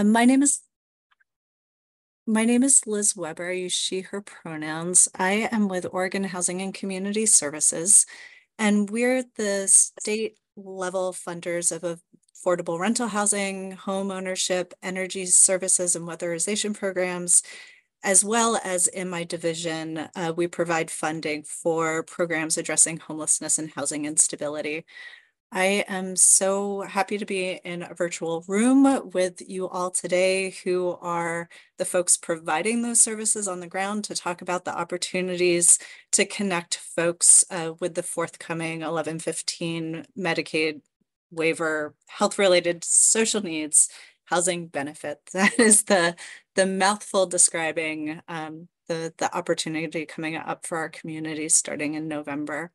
My name is Liz Weber. I use she, her pronouns. I am with Oregon Housing and Community Services, and we're the state level funders of affordable rental housing, home ownership, energy services, and weatherization programs, as well as in my division, we provide funding for programs addressing homelessness and housing instability. I am so happy to be in a virtual room with you all today who are the folks providing those services on the ground to talk about the opportunities to connect folks with the forthcoming 1115 Medicaid waiver, health-related social needs, housing benefit. That is the mouthful describing the opportunity coming up for our community starting in November.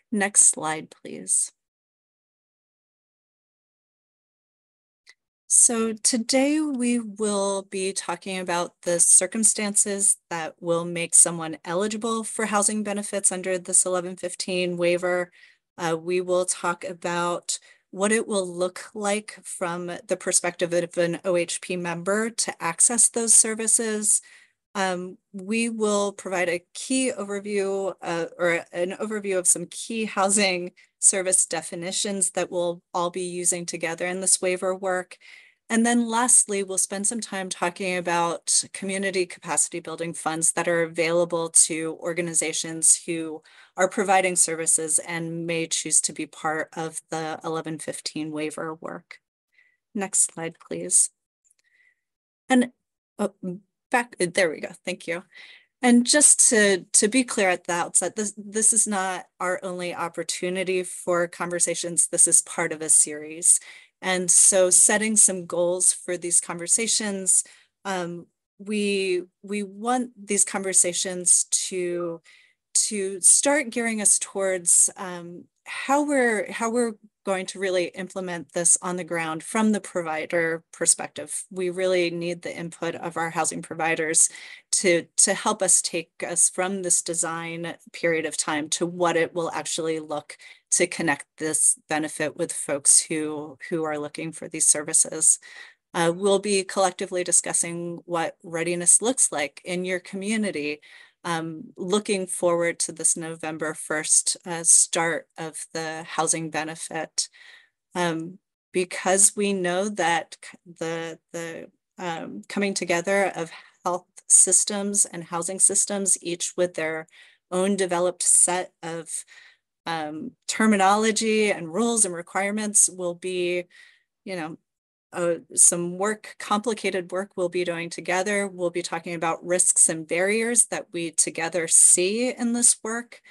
Next slide, please. So today we will be talking about the circumstances that will make someone eligible for housing benefits under this 1115 waiver. We will talk about what it will look like from the perspective of an OHP member to access those services. We will provide a key overview or an overview of some key housing service definitions that we'll all be using together in this waiver work. And then lastly, we'll spend some time talking about community capacity building funds that are available to organizations who are providing services and may choose to be part of the 1115 waiver work. Next slide, please. And there we go. Thank you. And just to be clear at the outset, this is not our only opportunity for conversations. This is part of a series. And so setting some goals for these conversations, we want these conversations to start gearing us towards how we're going to really implement this on the ground from the provider perspective. We really need the input of our housing providers to help us take us from this design period of time to what it will actually look to connect this benefit with folks who are looking for these services. We'll be collectively discussing what readiness looks like in your community, looking forward to this November 1st start of the housing benefit, because we know that the coming together of health systems and housing systems, each with their own developed set of terminology and rules and requirements, will be, some complicated work we'll be doing together. We'll be talking about risks and barriers that we together see in this work.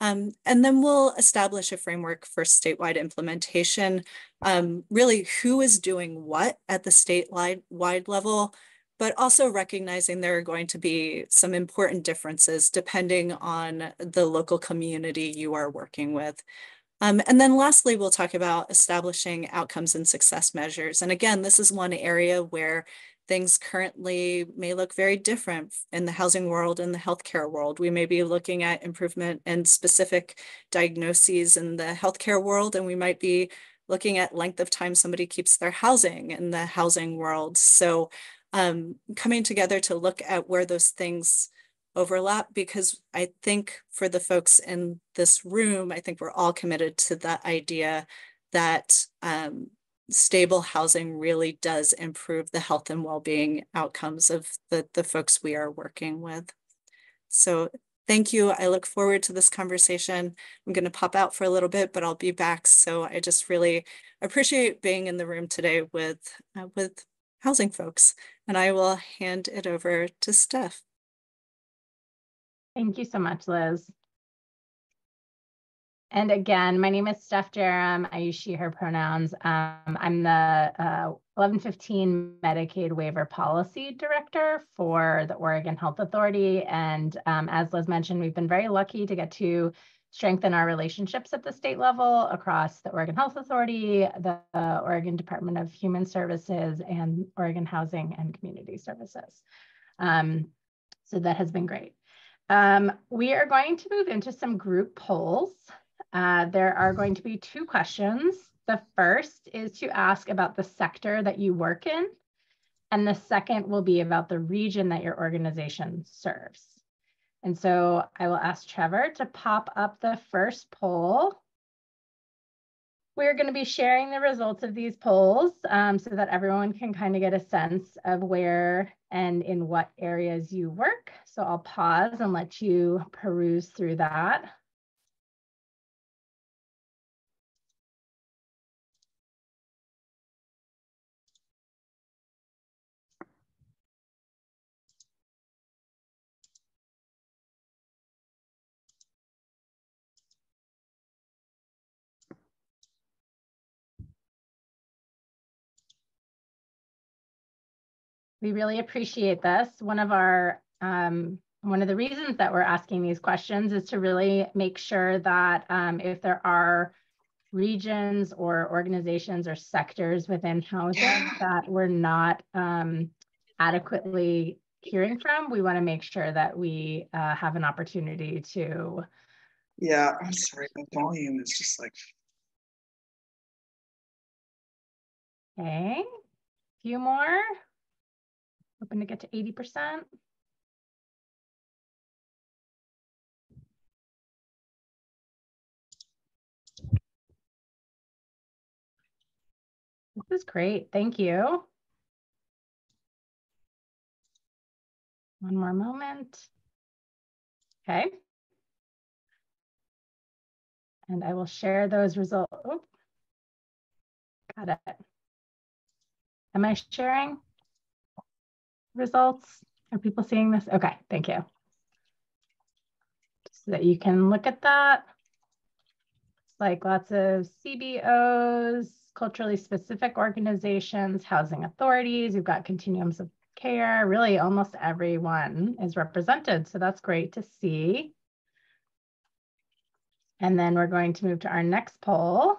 And then we'll establish a framework for statewide implementation, really who is doing what at the statewide level, but also recognizing there are going to be some important differences depending on the local community you are working with. And then lastly, we'll talk about establishing outcomes and success measures. And again, this is one area where things currently may look very different in the housing world and the healthcare world. We may be looking at improvement in specific diagnoses in the healthcare world, and we might be looking at length of time somebody keeps their housing in the housing world. So coming together to look at where those things overlap, because I think for the folks in this room, I think we're all committed to the idea that stable housing really does improve the health and well-being outcomes of the folks we are working with. So thank you. I look forward to this conversation. I'm going to pop out for a little bit, but I'll be back. So I just really appreciate being in the room today with housing folks. And I will hand it over to Steph. Thank you so much, Liz. And again, my name is Steph Jerem. I use she, her pronouns. I'm the 1115 Medicaid Waiver Policy Director for the Oregon Health Authority. And as Liz mentioned, we've been very lucky to get to strengthen our relationships at the state level across the Oregon Health Authority, the Oregon Department of Human Services, and Oregon Housing and Community Services. So that has been great. We are going to move into some group polls. There are going to be two questions. The first is to ask about the sector that you work in. And the second will be about the region that your organization serves. And so I will ask Trevor to pop up the first poll. We're going to be sharing the results of these polls so that everyone can kind of get a sense of where and in what areas you work. So I'll pause and let you peruse through that. We really appreciate this. One of the reasons that we're asking these questions is to really make sure that if there are regions or organizations or sectors within housing that we're not adequately hearing from, we want to make sure that we have an opportunity to. Yeah, I'm sorry, the volume is just like. Okay, a few more. Hoping to get to 80%. This is great, thank you. One more moment. Okay. And I will share those results. Oh, got it. Am I sharing results? Are people seeing this? Okay, thank you. So that you can look at that. It's like lots of CBOs, culturally specific organizations, housing authorities. You've got continuums of care. Really, almost everyone is represented. So that's great to see. And then we're going to move to our next poll.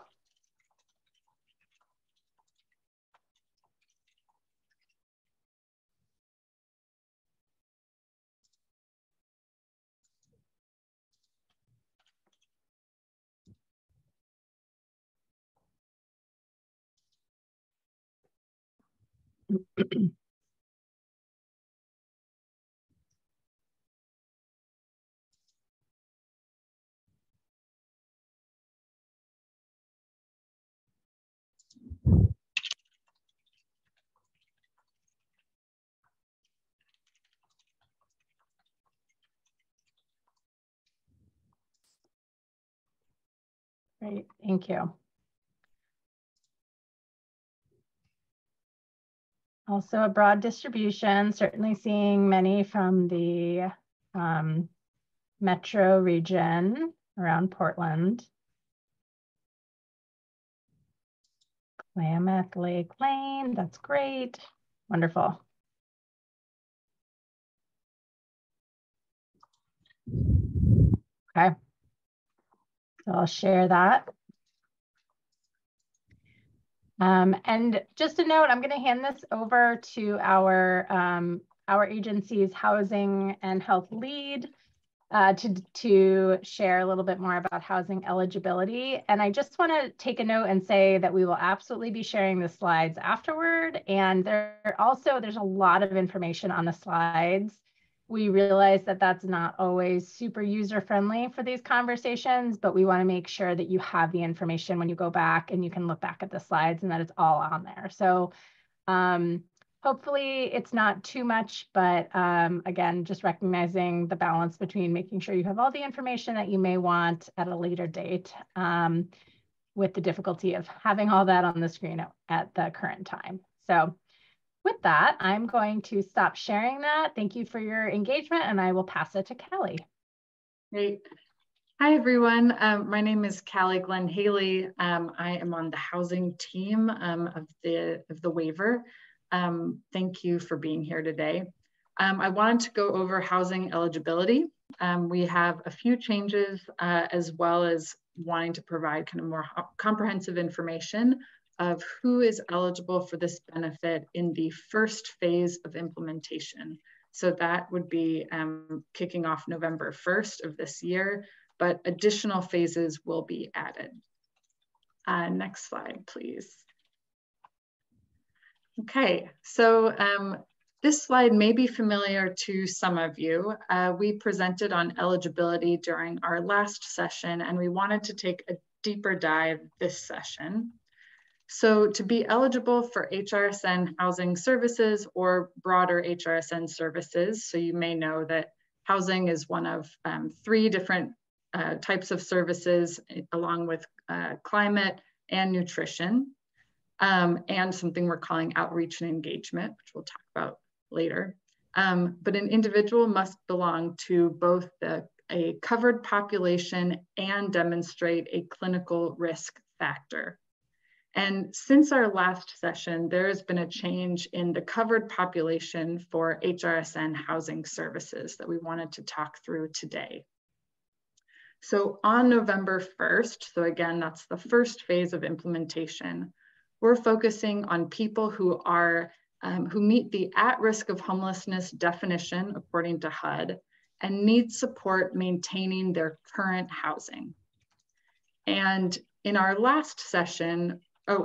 Great, thank you. Also a broad distribution, certainly seeing many from the metro region around Portland. Klamath Lake Lane, that's great, wonderful. Okay, so I'll share that. And just a note, I'm going to hand this over to our agency's housing and health lead to share a little bit more about housing eligibility. And I just want to take a note and say that we will absolutely be sharing the slides afterward. And there's a lot of information on the slides. We realize that that's not always super user-friendly for these conversations, but we want to make sure that you have the information when you go back and you can look back at the slides and that it's all on there. So hopefully it's not too much, but again, just recognizing the balance between making sure you have all the information that you may want at a later date with the difficulty of having all that on the screen at the current time. So with that, I'm going to stop sharing that. Thank you for your engagement, and I will pass it to Callie. Great. Hi, everyone. My name is Callie Glenn Haley. I am on the housing team of the Waiver. Thank you for being here today. I wanted to go over housing eligibility. We have a few changes as well as wanting to provide kind of more comprehensive information of who is eligible for this benefit in the first phase of implementation. So that would be kicking off November 1st of this year, but additional phases will be added. Next slide, please. Okay, so this slide may be familiar to some of you. We presented on eligibility during our last session, and we wanted to take a deeper dive this session. So to be eligible for HRSN housing services or broader HRSN services, so you may know that housing is one of 3 different types of services, along with climate and nutrition, and something we're calling outreach and engagement, which we'll talk about later. But an individual must belong to both a covered population and demonstrate a clinical risk factor. And since our last session, there has been a change in the covered population for HRSN housing services that we wanted to talk through today. So on November 1st, so again, that's the first phase of implementation, we're focusing on people who meet the at-risk of homelessness definition according to HUD and need support maintaining their current housing. And in our last session,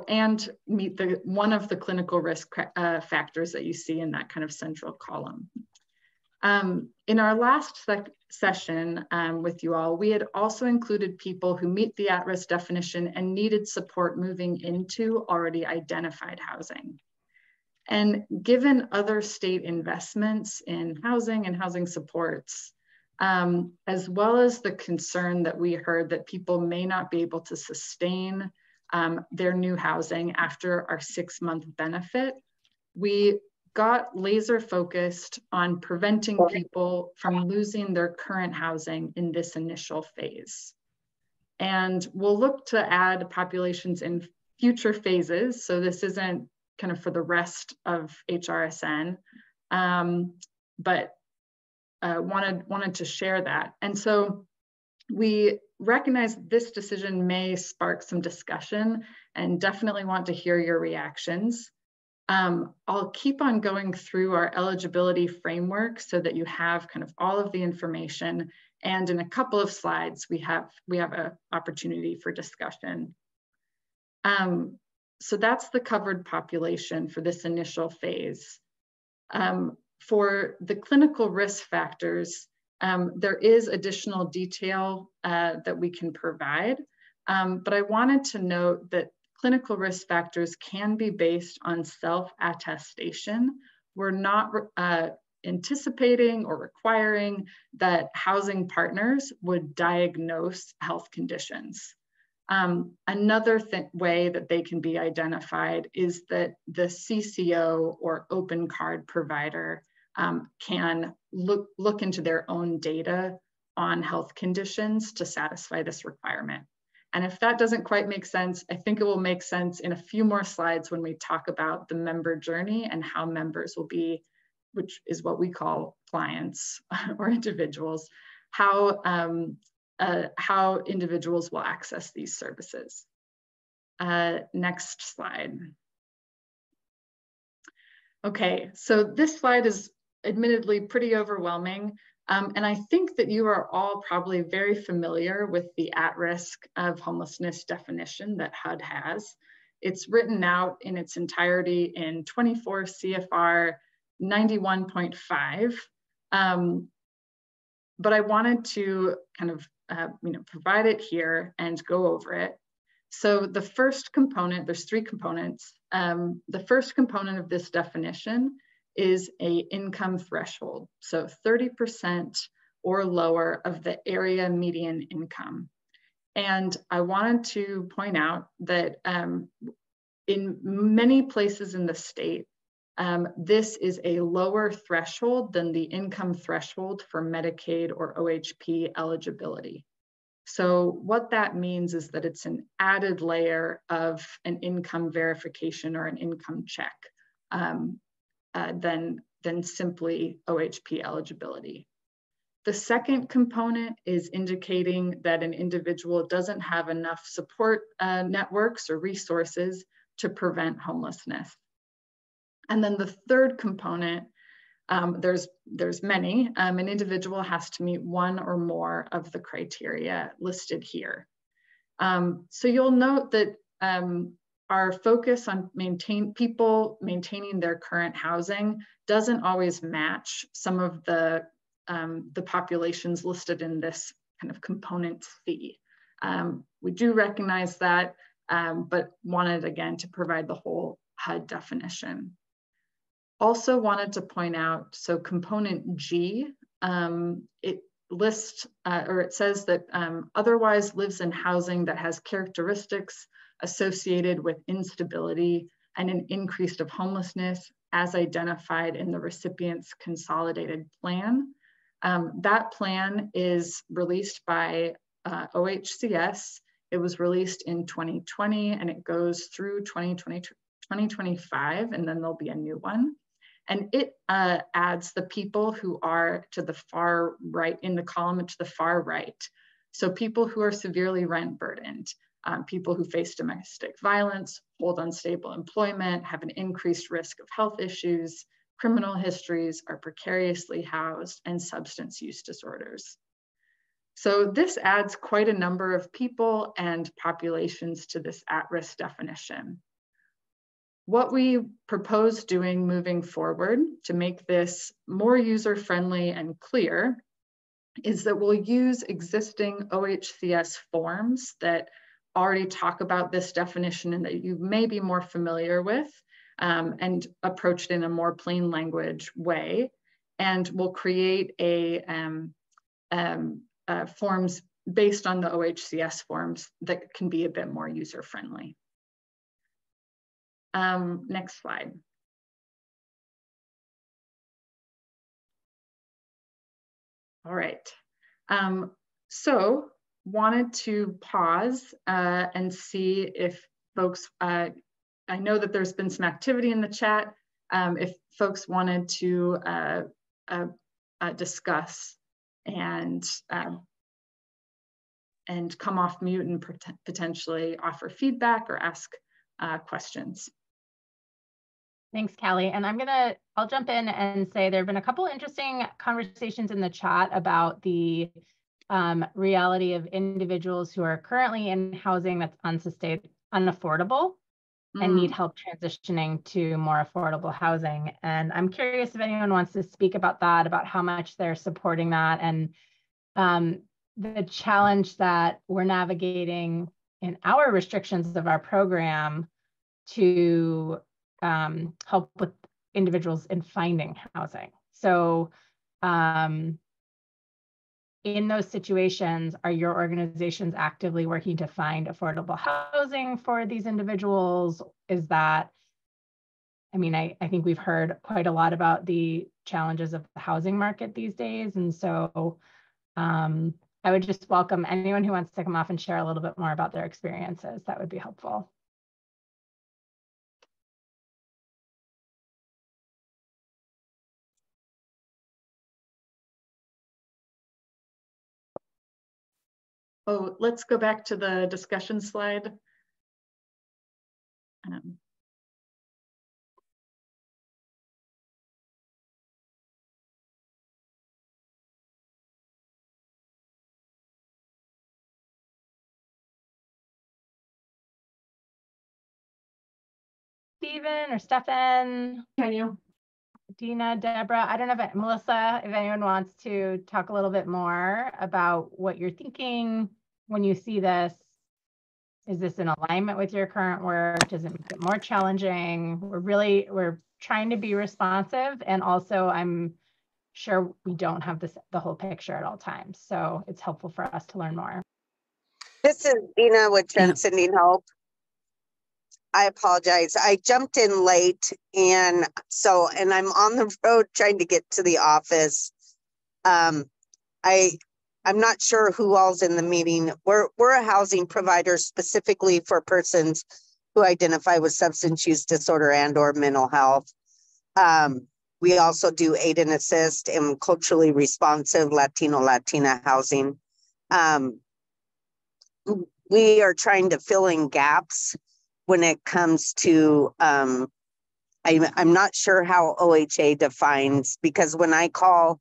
and meet one of the clinical risk factors that you see in that kind of central column. In our last session with you all, we had also included people who meet the at-risk definition and needed support moving into already identified housing. And given other state investments in housing and housing supports, as well as the concern that we heard that people may not be able to sustain their new housing after our 6-month benefit, we got laser focused on preventing people from losing their current housing in this initial phase. And we'll look to add populations in future phases. So this isn't kind of for the rest of HRSN, but wanted to share that. And so we recognize this decision may spark some discussion and definitely want to hear your reactions. I'll keep on going through our eligibility framework so that you have kind of all of the information. And in a couple of slides, we have an opportunity for discussion. So that's the covered population for this initial phase. For the clinical risk factors, there is additional detail that we can provide, but I wanted to note that clinical risk factors can be based on self-attestation. We're not anticipating or requiring that housing partners would diagnose health conditions. Another way that they can be identified is that the CCO or open card provider can look into their own data on health conditions to satisfy this requirement. And if that doesn't quite make sense, I think it will make sense in a few more slides when we talk about the member journey and how members will be, which is what we call clients or individuals, how individuals will access these services. Next slide. Okay, so this slide is admittedly pretty overwhelming. And I think that you are all probably very familiar with the at-risk of homelessness definition that HUD has. It's written out in its entirety in 24 CFR 91.5. But I wanted to kind of provide it here and go over it. So the first component, there's 3 components. The first component of this definition is an income threshold. So 30% or lower of the area median income. And I wanted to point out that in many places in the state, this is a lower threshold than the income threshold for Medicaid or OHP eligibility. So what that means is that it's an added layer of an income verification or an income check than simply OHP eligibility. The second component is indicating that an individual doesn't have enough support networks or resources to prevent homelessness. And then the third component, there's many, an individual has to meet one or more of the criteria listed here. So you'll note that our focus on people maintaining their current housing doesn't always match some of the populations listed in this kind of component C. We do recognize that, but wanted again to provide the whole HUD definition. Also wanted to point out, so component G, it lists, or it says that otherwise lives in housing that has characteristics associated with instability and an increase of homelessness as identified in the recipient's consolidated plan. That plan is released by OHCS. It was released in 2020 and it goes through 2025, and then there'll be a new one. And it adds the people who are to the far right, in the column to the far right. So people who are severely rent burdened, people who face domestic violence, hold unstable employment, have an increased risk of health issues, criminal histories, are precariously housed, and substance use disorders. So this adds quite a number of people and populations to this at-risk definition. What we propose doing moving forward to make this more user-friendly and clear is that we'll use existing OHCS forms that already talk about this definition and that you may be more familiar with, and approach it in a more plain language way. And we'll create forms based on the OHCS forms that can be a bit more user-friendly. Next slide. All right. So wanted to pause and see if folks, I know that there's been some activity in the chat, if folks wanted to discuss and come off mute and potentially offer feedback or ask questions. Thanks, Callie. And I'll jump in and say there have been a couple of interesting conversations in the chat about the reality of individuals who are currently in housing that's unaffordable and need help transitioning to more affordable housing. And I'm curious if anyone wants to speak about that, about how much they're supporting that, and the challenge that we're navigating in our restrictions of our program to help with individuals in finding housing. So in those situations, are your organizations actively working to find affordable housing for these individuals? Is that, I mean, I think we've heard quite a lot about the challenges of the housing market these days. And so I would just welcome anyone who wants to come off and share a little bit more about their experiences. That would be helpful. Oh, let's go back to the discussion slide. Stephen or Stefan? Can you? Dina, Deborah, I don't know if Melissa, if anyone wants to talk a little bit more about what you're thinking when you see this. Is this in alignment with your current work? Does it make it more challenging? We're trying to be responsive, and also I'm sure we don't have the whole picture at all times. So it's helpful for us to learn more. This is Dina with Transcending Hope. I apologize. I jumped in late, and I'm on the road trying to get to the office. I'm not sure who all's in the meeting. We're a housing provider specifically for persons who identify with substance use disorder and/or mental health. We also do aid and assist and culturally responsive Latina housing. We are trying to fill in gaps when it comes to, I'm not sure how OHA defines, because when I call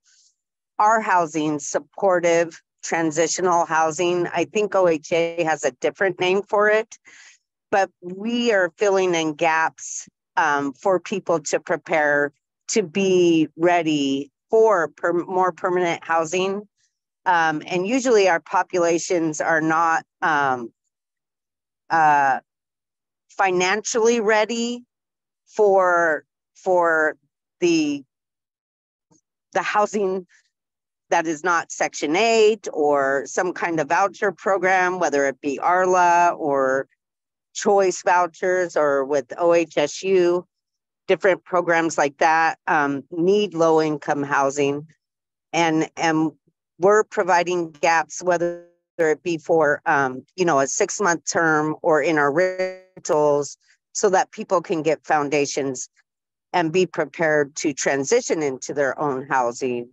our housing supportive transitional housing, I think OHA has a different name for it. but we are filling in gaps for people to prepare to be ready for more permanent housing. And usually our populations are not financially ready for the housing that is not Section 8 or some kind of voucher program, whether it be ARLA or choice vouchers or with OHSU, different programs like that need low income housing. And we're providing gaps, whether it be for, you know, a 6-month term or in our rentals, so that people can get foundations and be prepared to transition into their own housing.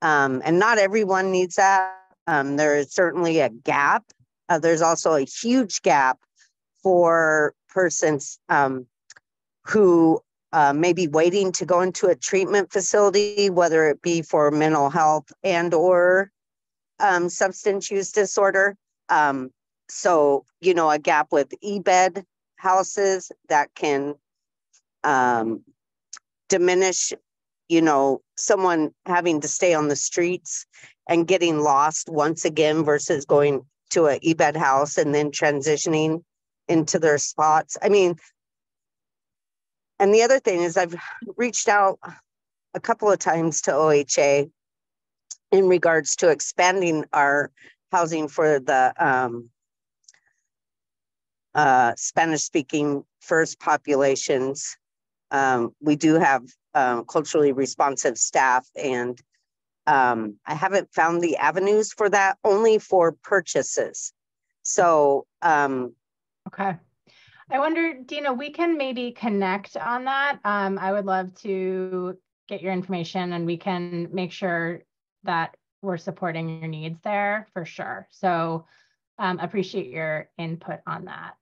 And not everyone needs that. There is certainly a gap. There's also a huge gap for persons who may be waiting to go into a treatment facility, whether it be for mental health and or substance use disorder. So, you know, a gap with e-bed houses that can diminish, you know, someone having to stay on the streets and getting lost once again versus going to an e-bed house and then transitioning into their spots. I mean, and the other thing is I've reached out a couple of times to OHA in regards to expanding our housing for the Spanish-speaking first populations. We do have culturally responsive staff, and I haven't found the avenues for that, only for purchases. So, okay. I wonder, Dina, we can maybe connect on that. I would love to get your information and we can make sure that we're supporting your needs there for sure. So appreciate your input on that.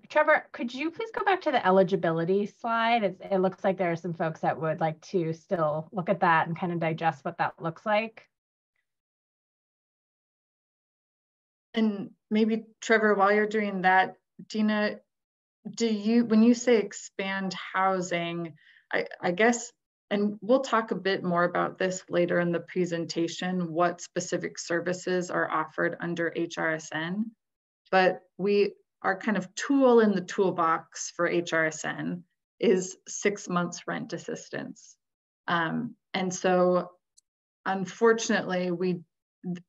Trevor, could you please go back to the eligibility slide? It looks like there are some folks that would like to still look at that and kind of digest what that looks like. And maybe Trevor, while you're doing that, Dina, when you say expand housing, I guess, and we'll talk a bit more about this later in the presentation, what specific services are offered under HRSN, but our kind of tool in the toolbox for HRSN is 6 months rent assistance. And so unfortunately,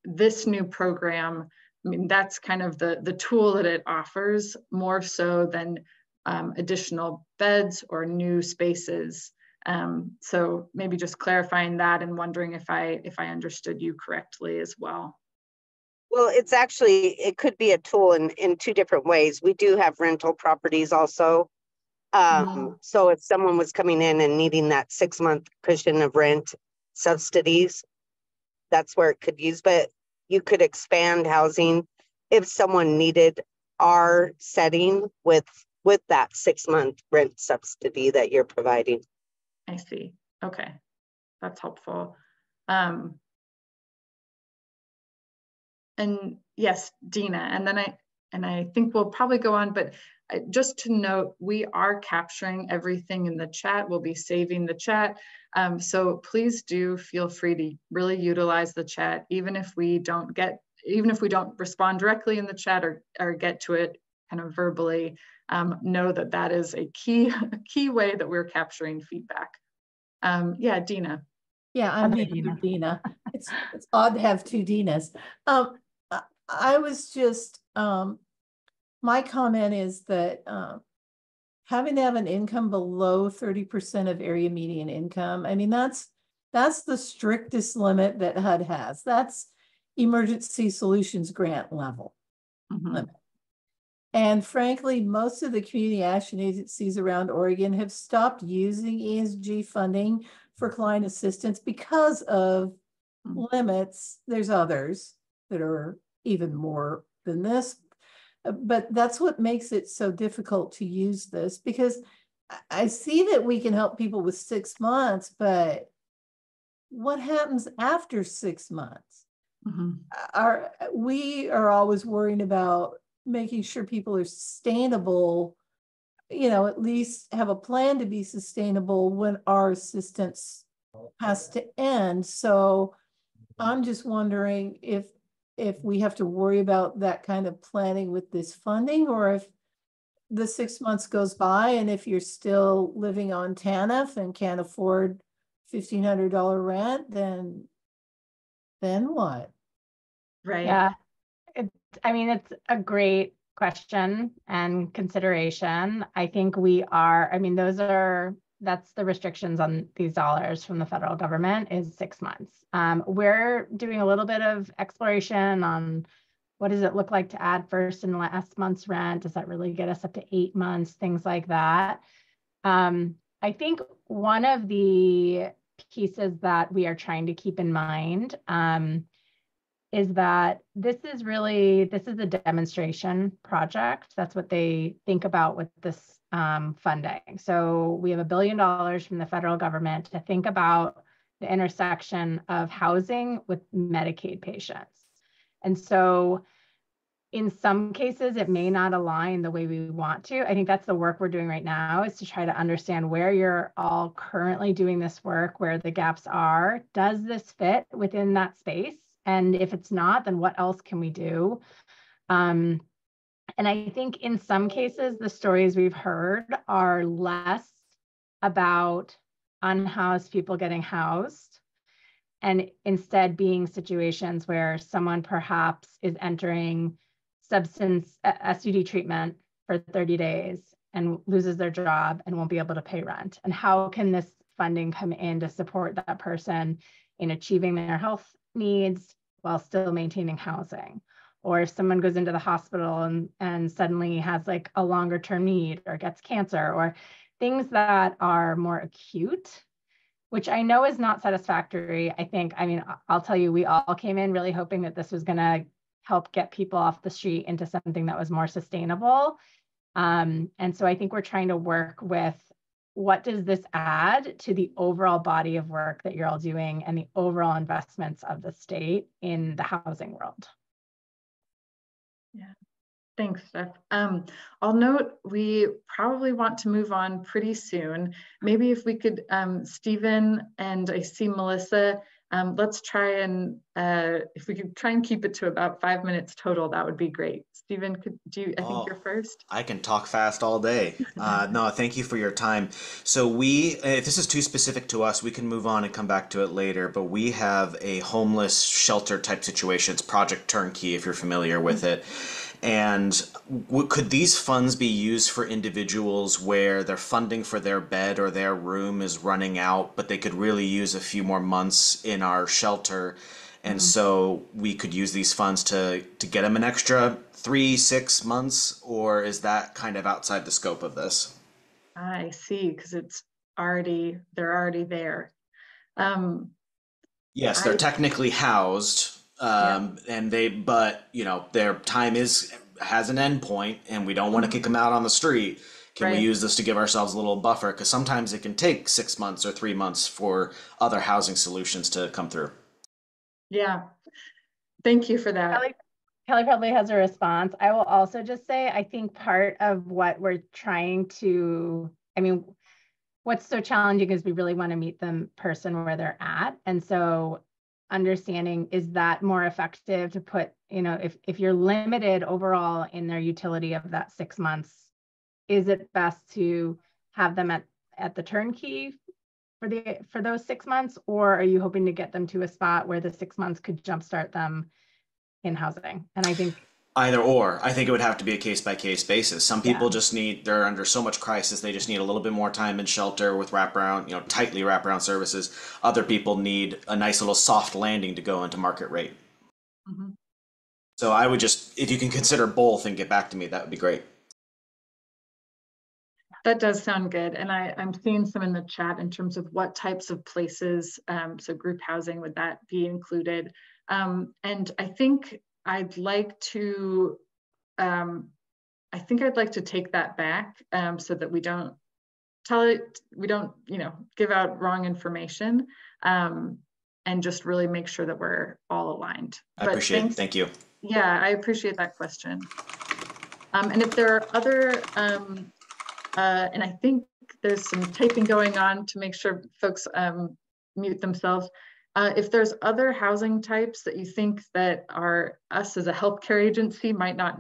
this new program, I mean, that's kind of the tool that it offers, more so than additional beds or new spaces. So maybe just clarifying that and wondering if I understood you correctly as well. well, it could be a tool in two different ways. We do have rental properties also. So if someone was coming in and needing that 6-month cushion of rent subsidies, that's where it could use, but you could expand housing if someone needed our setting with that 6-month rent subsidy that you're providing. I see. Okay, that's helpful. And yes, Dina, and I think we'll probably go on, but just to note, we are capturing everything in the chat. We'll be saving the chat. So please do feel free to really utilize the chat, even if we don't respond directly in the chat or get to it kind of verbally. Know that is a key way that we're capturing feedback. Yeah, Dina. Yeah, I'm Dina. It's odd to have two Dinas. I was just, my comment is that having to have an income below 30% of area median income, I mean, that's the strictest limit that HUD has. That's Emergency Solutions Grant level limit. And frankly, most of the community action agencies around Oregon have stopped using ESG funding for client assistance because of limits. There's others that are even more than this, but that's what makes it so difficult to use this, because I see that we can help people with 6 months, but what happens after 6 months? We are always worrying about making sure people are sustainable, you know, at least have a plan to be sustainable when our assistance has to end. So I'm just wondering if we have to worry about that kind of planning with this funding, or if the 6 months goes by and if you're still living on TANF and can't afford $1,500 rent, then what? Right. Yeah, I mean, it's a great question and consideration. I think I mean, that's the restrictions on these dollars from the federal government is 6 months. We're doing a little bit of exploration on what does it look like to add first and last month's rent? Does that really get us up to 8 months? Things like that. I think one of the pieces that we are trying to keep in mind is that this is a demonstration project. That's what they think about with this funding. So we have $1 billion from the federal government to think about the intersection of housing with Medicaid patients. And so in some cases, it may not align the way we want to. I think that's the work we're doing right now, is to try to understand where you're all currently doing this work, where the gaps are. Does this fit within that space? And if it's not, then what else can we do? And I think in some cases, the stories we've heard are less about unhoused people getting housed, and instead being situations where someone perhaps is entering substance SUD treatment for 30 days and loses their job and won't be able to pay rent. And how can this funding come in to support that person in achieving their health needs while still maintaining housing? Or if someone goes into the hospital and suddenly has like a longer term need or gets cancer, or things that are more acute, which I know is not satisfactory. I mean, I'll tell you, we all came in really hoping that this was going to help get people off the street into something that was more sustainable. And so I think we're trying to work with, what does this add to the overall body of work that you're all doing and the overall investments of the state in the housing world? Yeah. Thanks, Steph. I'll note we probably want to move on pretty soon. Maybe if we could, Stephen, and I see Melissa, let's try and, if we could try and keep it to about 5 minutes total, that would be great. Stephen, I think you're first. I can talk fast all day. No, thank you for your time. So if this is too specific to us, we can move on and come back to it later, but we have a homeless shelter type situation. It's Project Turnkey, if you're familiar with it. And could these funds be used for individuals where their funding for their bed or their room is running out, but they could really use a few more months in our shelter? And so we could use these funds to get them an extra 3-6 months, or is that kind of outside the scope of this? I see, because they're already there. Yes, they're technically housed. But their time has an end point, and we don't want to kick them out on the street. Can we use this to give ourselves a little buffer? Because sometimes it can take 6 months or 3 months for other housing solutions to come through. Yeah, thank you for that. Kelly probably has a response. I will also just say, I think part of what we're trying to, what's so challenging is we really want to meet the person where they're at. And so understanding, is that more effective to put, if you're limited overall in their utility of that 6 months, is it best to have them at the turnkey for those 6 months, or are you hoping to get them to a spot where the 6 months could jumpstart them in housing? And I think either or. I think it would have to be a case-by-case basis. Some people they're under so much crisis, they just need a little bit more time in shelter with wraparound, tightly wraparound services. Other people need a nice little soft landing to go into market rate. So I would if you can consider both and get back to me, that would be great. That does sound good. And I'm seeing some in the chat in terms of what types of places, so group housing, would that be included? And I think I'd like to take that back, so that we don't give out wrong information, and just really make sure that we're all aligned. I appreciate it. Thank you. Yeah, I appreciate that question. And if there are other, and I think there's some typing going on to make sure folks mute themselves. If there's other housing types that you think that us as a healthcare agency might not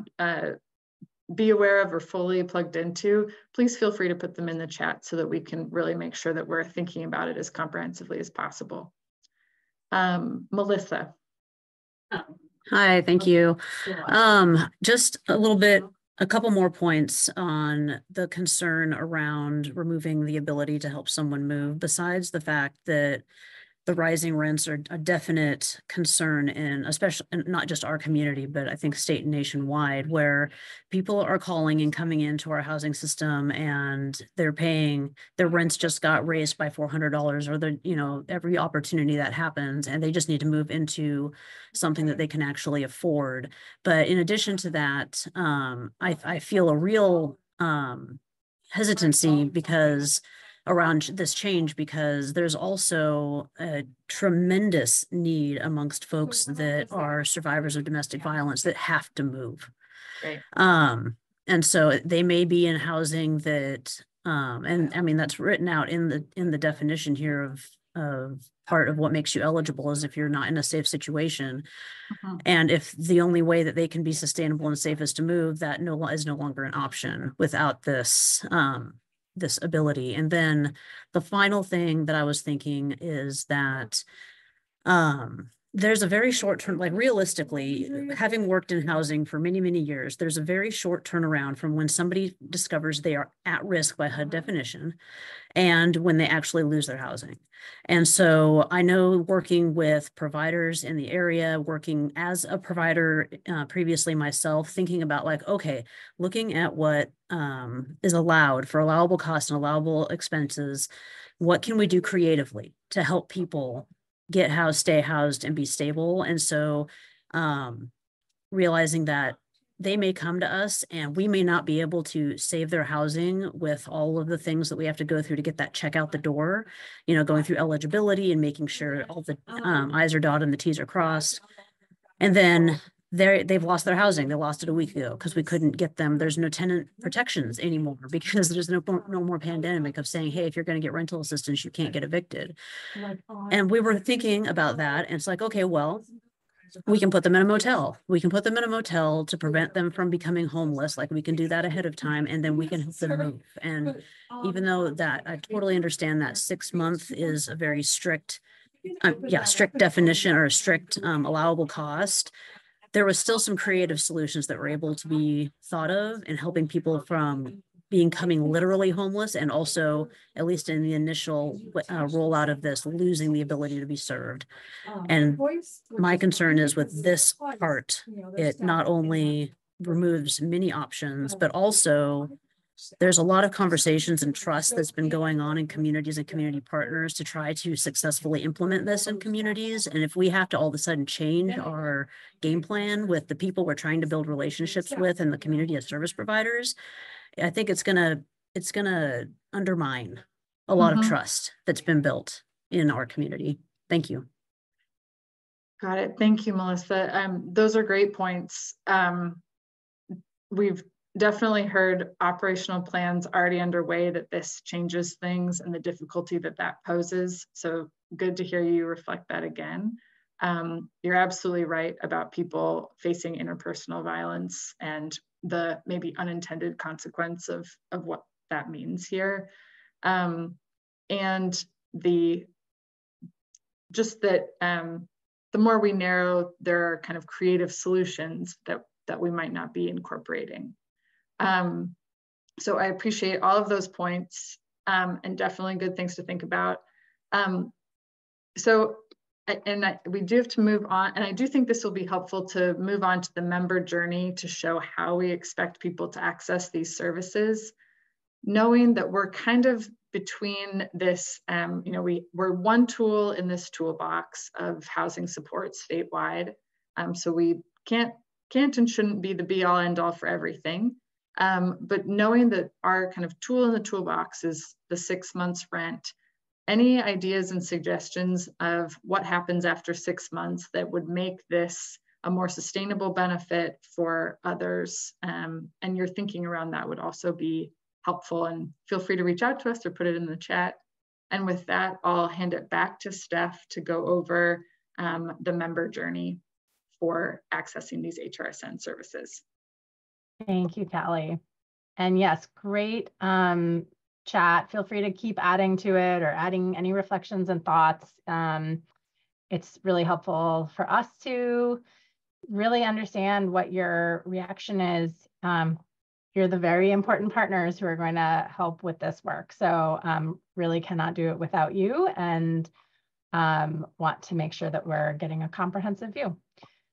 be aware of or fully plugged into, please feel free to put them in the chat so that we can really make sure that we're thinking about it as comprehensively as possible. Melissa. Hi, thank you. Just a couple more points on the concern around removing the ability to help someone move, besides the fact that the rising rents are a definite concern in, especially not just our community, but I think state and nationwide, where people are calling and coming into our housing system and they're paying, their rents just got raised by $400 or every opportunity that happens, and they just need to move into something that they can actually afford. But in addition to that, I feel a real hesitancy around this change, because there's also a tremendous need amongst folks that are survivors of domestic violence that have to move. Right. And so they may be in housing that, and I mean, that's written out in the definition here of part of what makes you eligible is if you're not in a safe situation. And if the only way that they can be sustainable and safe is to move, that is no longer an option without this ability. And then the final thing that I was thinking is that there's a very short term, like realistically, having worked in housing for many, many years, there's a very short turnaround from when somebody discovers they are at risk by HUD definition and when they actually lose their housing. And so I know, working with providers in the area, working as a provider previously myself, thinking about like, okay, looking at what is allowed for allowable costs and allowable expenses, what can we do creatively to help people get housed, stay housed, and be stable? And so realizing that they may come to us and we may not be able to save their housing with all of the things that we have to go through to get that check out the door, going through eligibility and making sure all the I's are dotted and the T's are crossed. And then they've lost their housing. They lost it a week ago because we couldn't get them. There's no tenant protections anymore because there's no more pandemic of saying, hey, if you're going to get rental assistance, you can't get evicted. And we were thinking about that. And it's like, okay, well, we can put them in a motel. We can put them in a motel to prevent them from becoming homeless. Like, we can do that ahead of time, and then we can help them move. And even though that I totally understand that 6 months is a very strict definition or a strict allowable cost, there was still some creative solutions that were able to be thought of in helping people from becoming literally homeless, and also, at least in the initial rollout of this, losing the ability to be served. And my concern is with this part, it not only removes many options, but also there's a lot of conversations and trust that's been going on in communities and community partners to try to successfully implement this in communities. And if we have to all of a sudden change our game plan with the people we're trying to build relationships with and the community as service providers, I think it's gonna undermine a lot of trust that's been built in our community. Thank you. Got it. Thank you, Melissa. Those are great points. We've definitely heard operational plans already underway that this changes things and the difficulty that poses. So good to hear you reflect that again. You're absolutely right about people facing interpersonal violence and the maybe unintended consequence of what that means here. And the more we narrow, there are kind of creative solutions that we might not be incorporating. So I appreciate all of those points, and definitely good things to think about. We do have to move on, and I do think this will be helpful to move on to the member journey to show how we expect people to access these services, knowing that we're kind of between this, we're one tool in this toolbox of housing support statewide. So we can't and shouldn't be the be all end all for everything. But knowing that our kind of tool in the toolbox is the 6 months rent, any ideas and suggestions of what happens after 6 months that would make this a more sustainable benefit for others. And your thinking around that would also be helpful, and feel free to reach out to us or put it in the chat. And with that, I'll hand it back to Steph to go over the member journey for accessing these HRSN services. Thank you, Callie. And yes, great chat. Feel free to keep adding to it or adding any reflections and thoughts. It's really helpful for us to really understand what your reaction is. You're the very important partners who are going to help with this work. So really cannot do it without you, and want to make sure that we're getting a comprehensive view.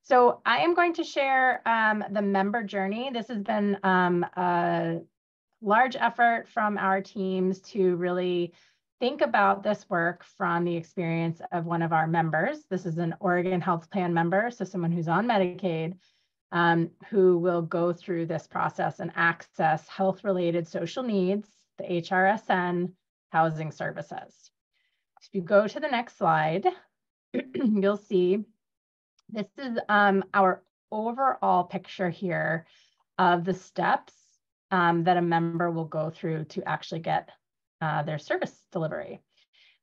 So I am going to share the member journey. This has been a large effort from our teams to really think about this work from the experience of one of our members. This is an Oregon Health Plan member, so someone who's on Medicaid, who will go through this process and access health-related social needs, the HRSN housing services. If you go to the next slide, you'll see this is our overall picture here of the steps that a member will go through to actually get their service delivery.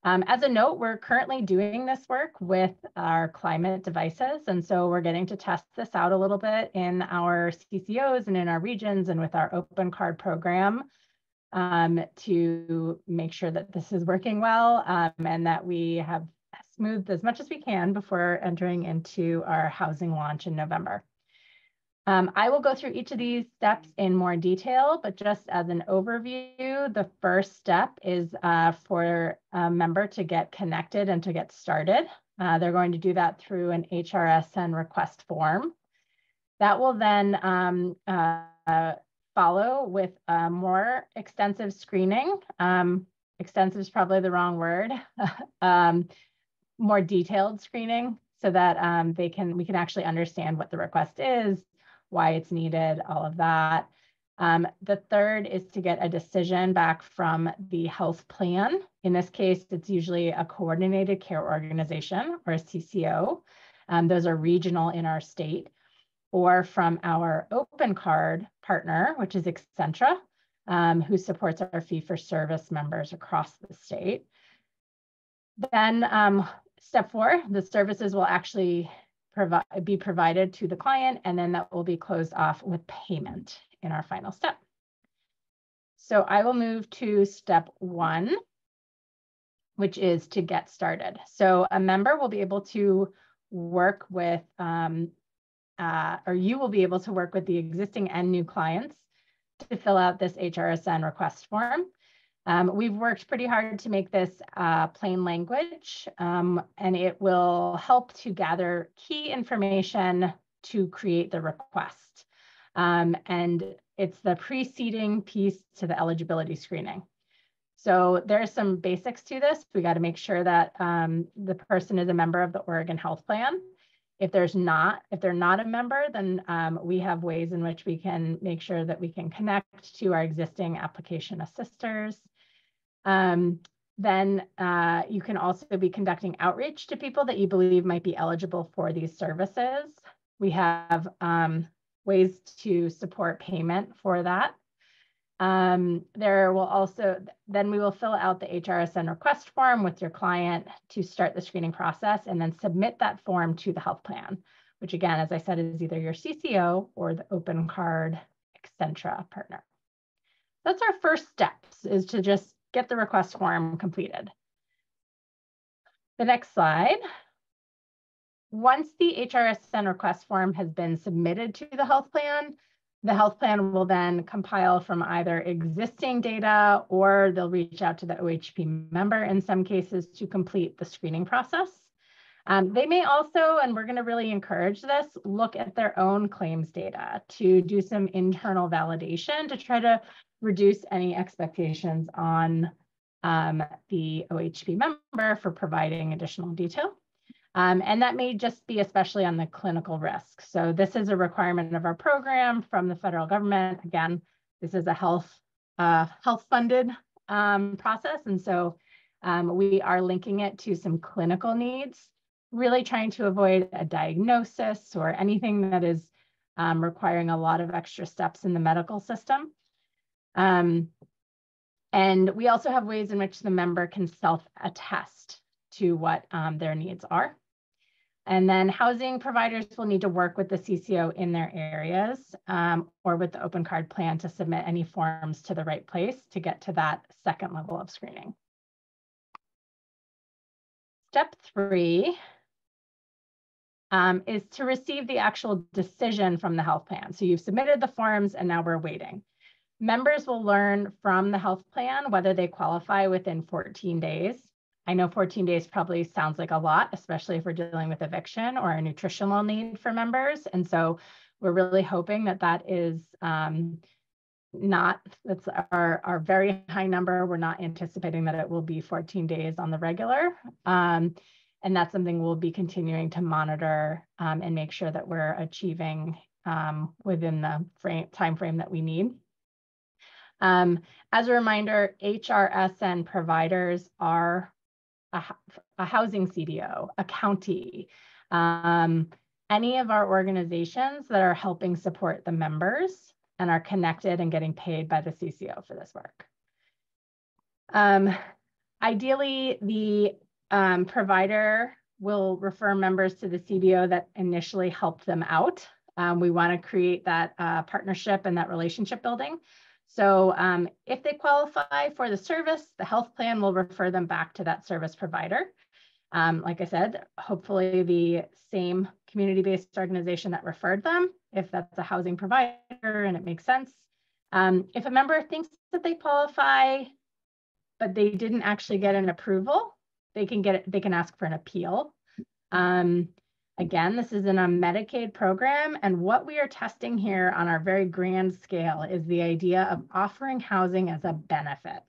As a note, we're currently doing this work with our climate devices. And so we're getting to test this out a little bit in our CCOs and in our regions and with our open card program to make sure that this is working well and that we have smoothed as much as we can before entering into our housing launch in November. I will go through each of these steps in more detail, but just as an overview, the first step is for a member to get connected and to get started. They're going to do that through an HRSN request form. That will then follow with more extensive screening. Extensive is probably the wrong word. More detailed screening so that we can actually understand what the request is, why it's needed, all of that. The third is to get a decision back from the health plan. In this case, it's usually a coordinated care organization or a CCO. Those are regional in our state, or from our open card partner, which is Accentra, who supports our fee-for-service members across the state. Then step 4, the services will actually be provided to the client, and then that will be closed off with payment in our final step. So I will move to step 1, which is to get started. So a member will be able to work with, or you will be able to work with the existing and new clients to fill out this HRSN request form. We've worked pretty hard to make this plain language, and it will help to gather key information to create the request. And it's the preceding piece to the eligibility screening. So there's some basics to this. We got to make sure that the person is a member of the Oregon Health Plan. If they're not a member, then we have ways in which we can make sure that we can connect to our existing application assisters. Then you can also be conducting outreach to people that you believe might be eligible for these services. We have ways to support payment for that. There will also, then we will fill out the HRSN request form with your client to start the screening process, and then submit that form to the health plan, which again, as I said, is either your CCO or the open card Accentra partner. That's our first steps, is to just get the request form completed. The next slide. Once the HRSN request form has been submitted to the health plan will then compile from either existing data, or they'll reach out to the OHP member in some cases to complete the screening process. They may also, and we're going to really encourage this, look at their own claims data to do some internal validation to try to reduce any expectations on the OHP member for providing additional detail. And that may just be especially on the clinical risk. So this is a requirement of our program from the federal government. Again, this is a health funded process. And so we are linking it to some clinical needs really trying to avoid a diagnosis or anything that is requiring a lot of extra steps in the medical system. And we also have ways in which the member can self-attest to what their needs are. And then housing providers will need to work with the CCO in their areas or with the open card plan to submit any forms to the right place to get to that second level of screening. Step 3 is to receive the actual decision from the health plan. So you've submitted the forms and now we're waiting. Members will learn from the health plan whether they qualify within 14 days. I know 14 days probably sounds like a lot, especially if we're dealing with eviction or a nutritional need for members. And so we're really hoping that that is that's our very high number. We're not anticipating that it will be 14 days on the regular. And that's something we'll be continuing to monitor and make sure that we're achieving within the time frame that we need. As a reminder, HRSN providers are a housing CBO, a county, any of our organizations that are helping support the members and are connected and getting paid by the CCO for this work. Ideally, the provider will refer members to the CBO that initially helped them out. We want to create that partnership and that relationship building. So if they qualify for the service, the health plan will refer them back to that service provider. Like I said, hopefully the same community-based organization that referred them, if that's a housing provider and it makes sense. If a member thinks that they qualify, but they didn't actually get an approval, they can ask for an appeal. Again, this is in a Medicaid program, and what we are testing here on our very grand scale is the idea of offering housing as a benefit.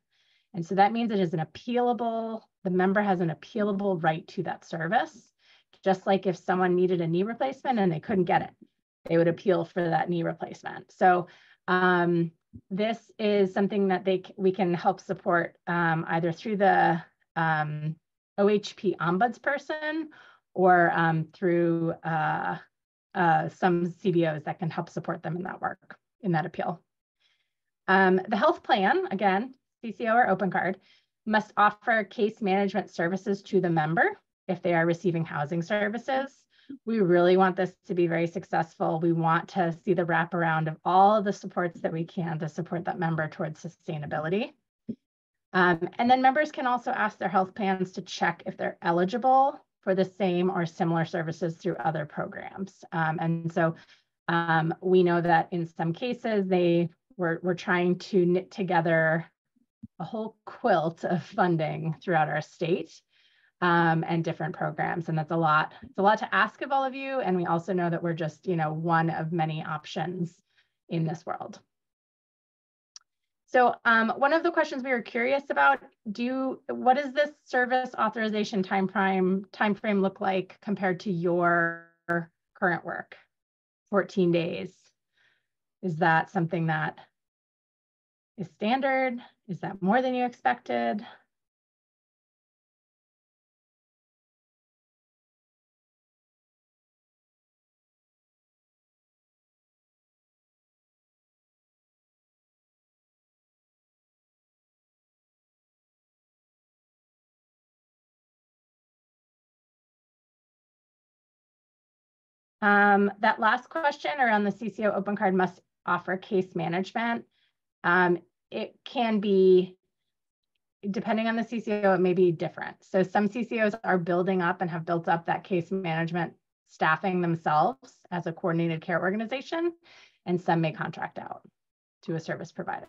And so that means it is an appealable, the member has an appealable right to that service, just like if someone needed a knee replacement and they couldn't get it, they would appeal for that knee replacement. So this is something that we can help support either through the OHP ombudsperson or through some CBOs that can help support them in that work, in that appeal. The health plan, again, CCO or open card, must offer case management services to the member if they are receiving housing services. We really want this to be very successful. We want to see the wraparound of all of the supports that we can to support that member towards sustainability. And then members can also ask their health plans to check if they're eligible for the same or similar services through other programs. And so we know that in some cases, we're trying to knit together a whole quilt of funding throughout our state and different programs. And that's a lot. It's a lot to ask of all of you. And we also know that we're just, one of many options in this world. So one of the questions we were curious about, what does this service authorization time frame look like compared to your current work? 14 days. Is that something that is standard? Is that more than you expected? That last question around the CCO open card must offer case management. It can be, depending on the CCO, it may be different. So some CCOs are building up and have built up that case management staffing themselves as a coordinated care organization, and some may contract out to a service provider.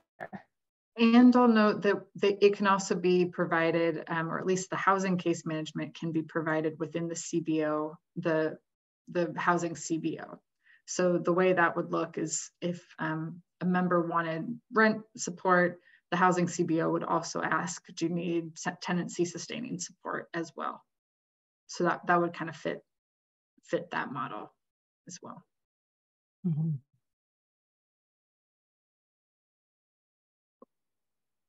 And I'll note that it can also be provided, or at least the housing case management can be provided within the CBO, the housing CBO. So the way that would look is if a member wanted rent support, the housing CBO would also ask, do you need tenancy sustaining support as well? So that would kind of fit that model as well. Mm-hmm.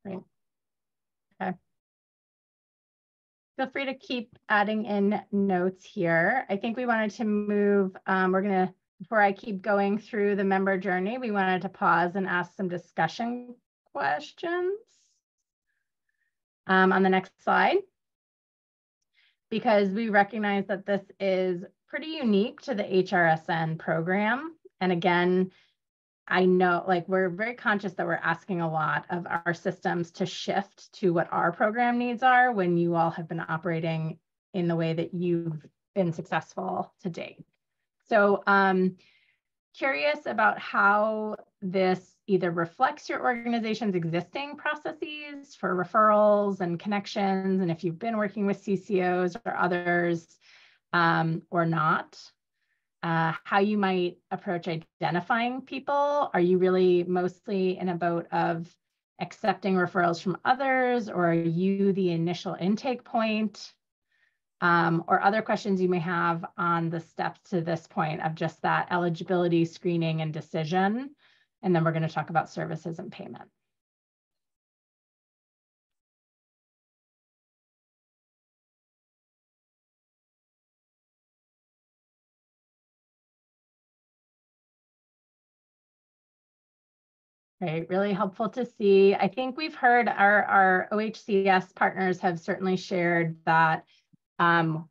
Great. Okay. feel free to keep adding in notes here. I think we wanted to move, before I keep going through the member journey, we wanted to pause and ask some discussion questions on the next slide, because we recognize that this is pretty unique to the HRSN program. And again, I know, like, we're very conscious that we're asking a lot of our systems to shift to what our program needs are when you all have been operating in the way that you've been successful to date. So curious about how this either reflects your organization's existing processes for referrals and connections, and if you've been working with CCOs or others or not. How you might approach identifying people. Are you really mostly in a boat of accepting referrals from others, or are you the initial intake point? Or other questions you may have on the steps to this point of just that eligibility, screening, and decision. And then we're going to talk about services and payment. Right, really helpful to see. I think we've heard our OHCS partners have certainly shared that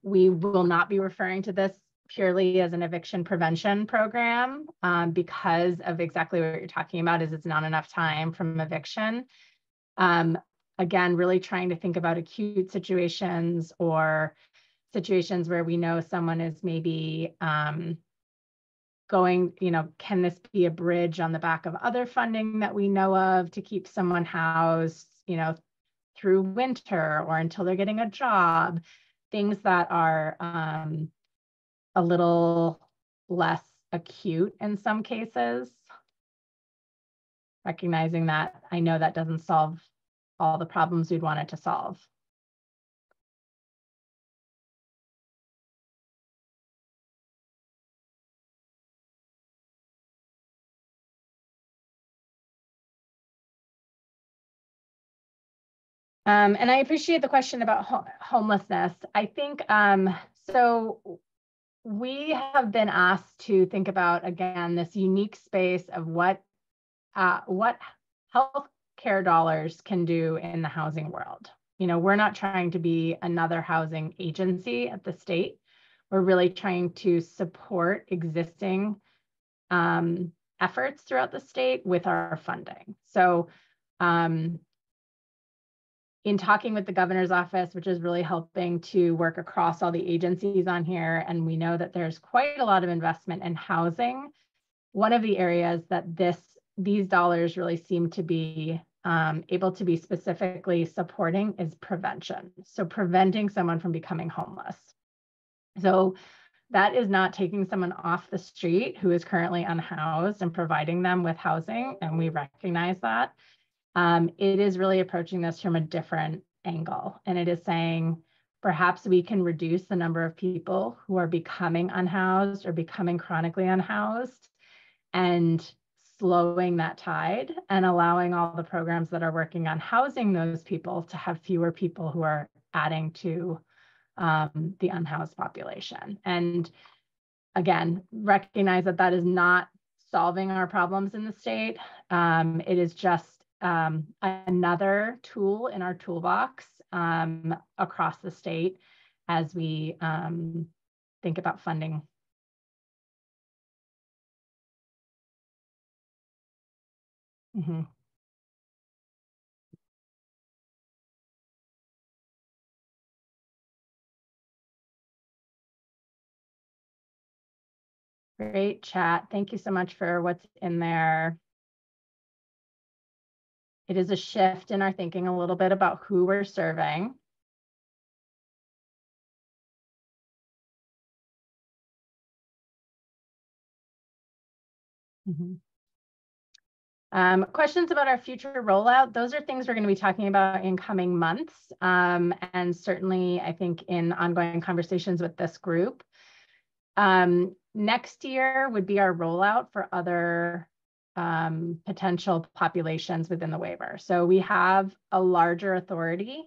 we will not be referring to this purely as an eviction prevention program because of exactly what you're talking about, is it's not enough time from eviction. Again, really trying to think about acute situations or situations where we know someone is maybe going, can this be a bridge on the back of other funding that we know of to keep someone housed, through winter or until they're getting a job, things that are a little less acute in some cases. Recognizing that I know that doesn't solve all the problems we'd want it to solve. And I appreciate the question about homelessness. I think, so we have been asked to think about, again, this unique space of what healthcare dollars can do in the housing world. We're not trying to be another housing agency at the state. We're really trying to support existing efforts throughout the state with our funding. So, in talking with the governor's office, which is really helping to work across all the agencies on here, and we know that there's quite a lot of investment in housing. One of the areas that these dollars really seem to be able to be specifically supporting is prevention. So preventing someone from becoming homeless. So that is not taking someone off the street who is currently unhoused and providing them with housing, and we recognize that. It is really approaching this from a different angle, and it is saying perhaps we can reduce the number of people who are becoming unhoused or becoming chronically unhoused, and slowing that tide and allowing all the programs that are working on housing those people to have fewer people who are adding to the unhoused population. And again, recognize that that is not solving our problems in the state. It is just another tool in our toolbox across the state as we think about funding. Mm-hmm. Great chat. Thank you so much for what's in there. It is a shift in our thinking a little bit about who we're serving. Mm-hmm. Questions about our future rollout. Those are things we're going to be talking about in coming months. And certainly, I think in ongoing conversations with this group. Next year would be our rollout for other potential populations within the waiver. So we have a larger authority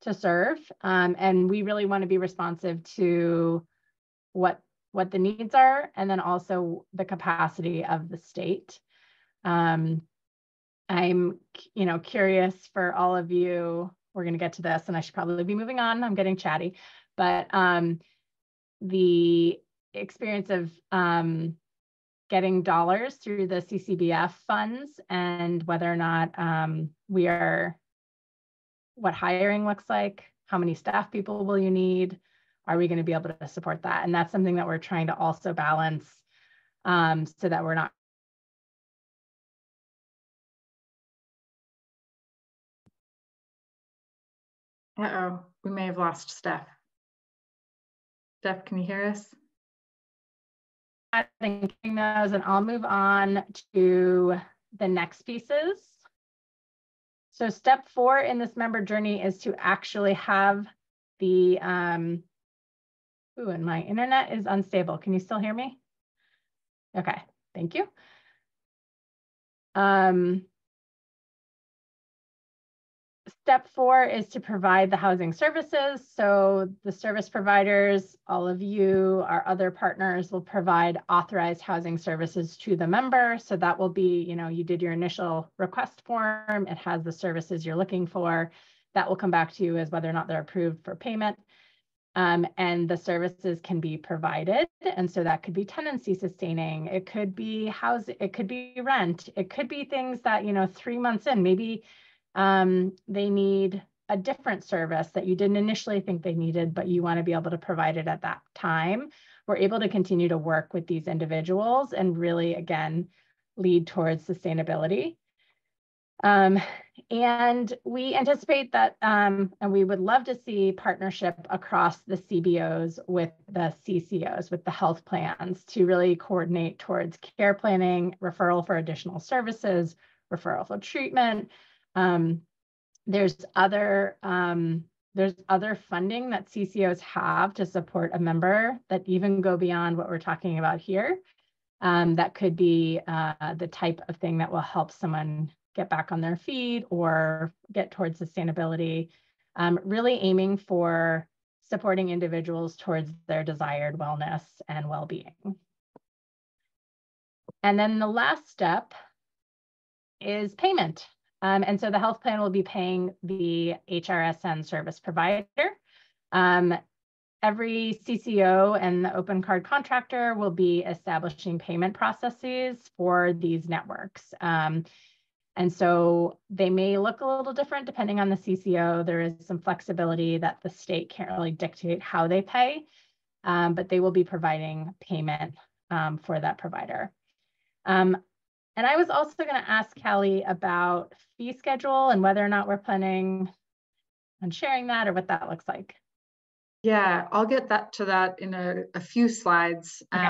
to serve. And we really want to be responsive to what the needs are, and then also the capacity of the state. I'm, curious for all of you. We're going to get to this, and I should probably be moving on. I'm getting chatty, but the experience of getting dollars through the CCBF funds, and whether or not what hiring looks like, how many staff people will you need, are we going to be able to support that? And that's something that we're trying to also balance so that we're not. Uh-oh, we may have lost Steph. Steph, can you hear us? Thinking those, and I'll move on to the next pieces. So step 4 in this member journey is to actually have the, and my internet is unstable. Can you still hear me? Okay, thank you. Step 4 is to provide the housing services. So the service providers, all of you, our other partners, will provide authorized housing services to the member. So that will be, you did your initial request form. It has the services you're looking for. That will come back to you as whether or not they're approved for payment. And the services can be provided. And so that could be tenancy sustaining. It could be housing. It could be rent. It could be things that, 3 months in, maybe they need a different service that you didn't initially think they needed, but you want to be able to provide it at that time. We're able to continue to work with these individuals and really, again, lead towards sustainability. And we anticipate that, and we would love to see partnership across the CBOs with the CCOs, with the health plans, to really coordinate towards care planning, referral for additional services, referral for treatment. There's other funding that CCOs have to support a member that even go beyond what we're talking about here. That could be the type of thing that will help someone get back on their feet or get towards sustainability, really aiming for supporting individuals towards their desired wellness and well-being. And then the last step is payment. And so the health plan will be paying the HRSN service provider. Every CCO and the open card contractor will be establishing payment processes for these networks. And so they may look a little different depending on the CCO. There is some flexibility that the state can't really dictate how they pay, but they will be providing payment for that provider. And I was also going to ask Callie about fee schedule and whether or not we're planning on sharing that or what that looks like. Yeah, I'll get to that in a few slides. Okay.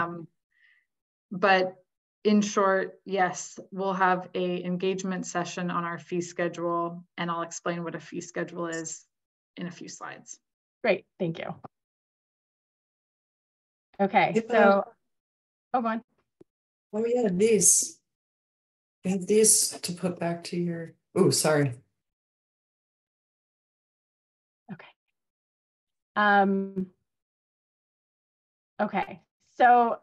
But in short, yes, we'll have an engagement session on our fee schedule, and I'll explain what a fee schedule is in a few slides. Great, thank you. Okay, so, go on. Oh yeah, these. You have these to put back to your, oh, sorry. Okay. Okay, so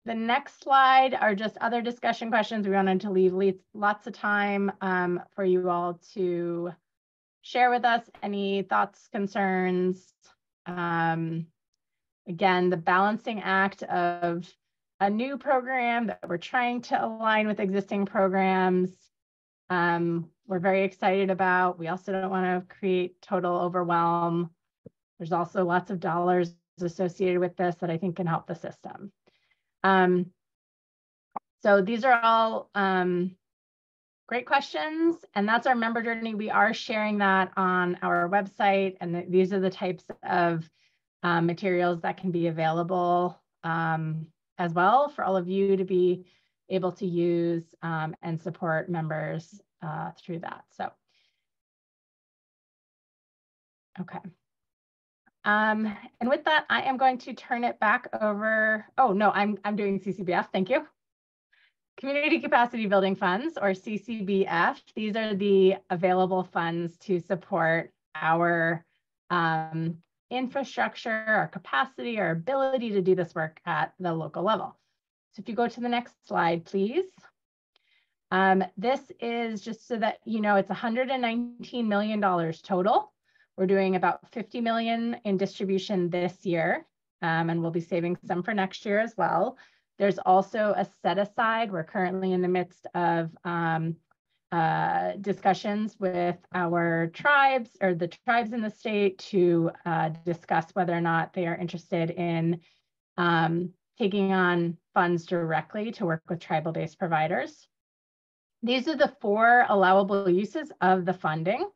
the next slide are just other discussion questions. We wanted to leave lots of time for you all to share with us any thoughts, concerns. Again, the balancing act of a new program that we're trying to align with existing programs. We're very excited about. We also don't want to create total overwhelm. There's also lots of dollars associated with this that I think can help the system. So these are all great questions, and that's our member journey. We are sharing that on our website, and these are the types of materials that can be available as well for all of you to be able to use and support members through that. So, okay. And with that, I am going to turn it back over. Oh no, I'm doing CCBF. Thank you. Community Capacity Building Funds, or CCBF. These are the available funds to support our infrastructure, our capacity, our ability to do this work at the local level. So if you go to the next slide, please. This is just so that you know, it's $119 million total. We're doing about 50 million in distribution this year, and we'll be saving some for next year as well. There's also a set aside. We're currently in the midst of discussions with our tribes, or the tribes in the state, to discuss whether or not they are interested in taking on funds directly to work with tribal-based providers. These are the 4 allowable uses of the funding.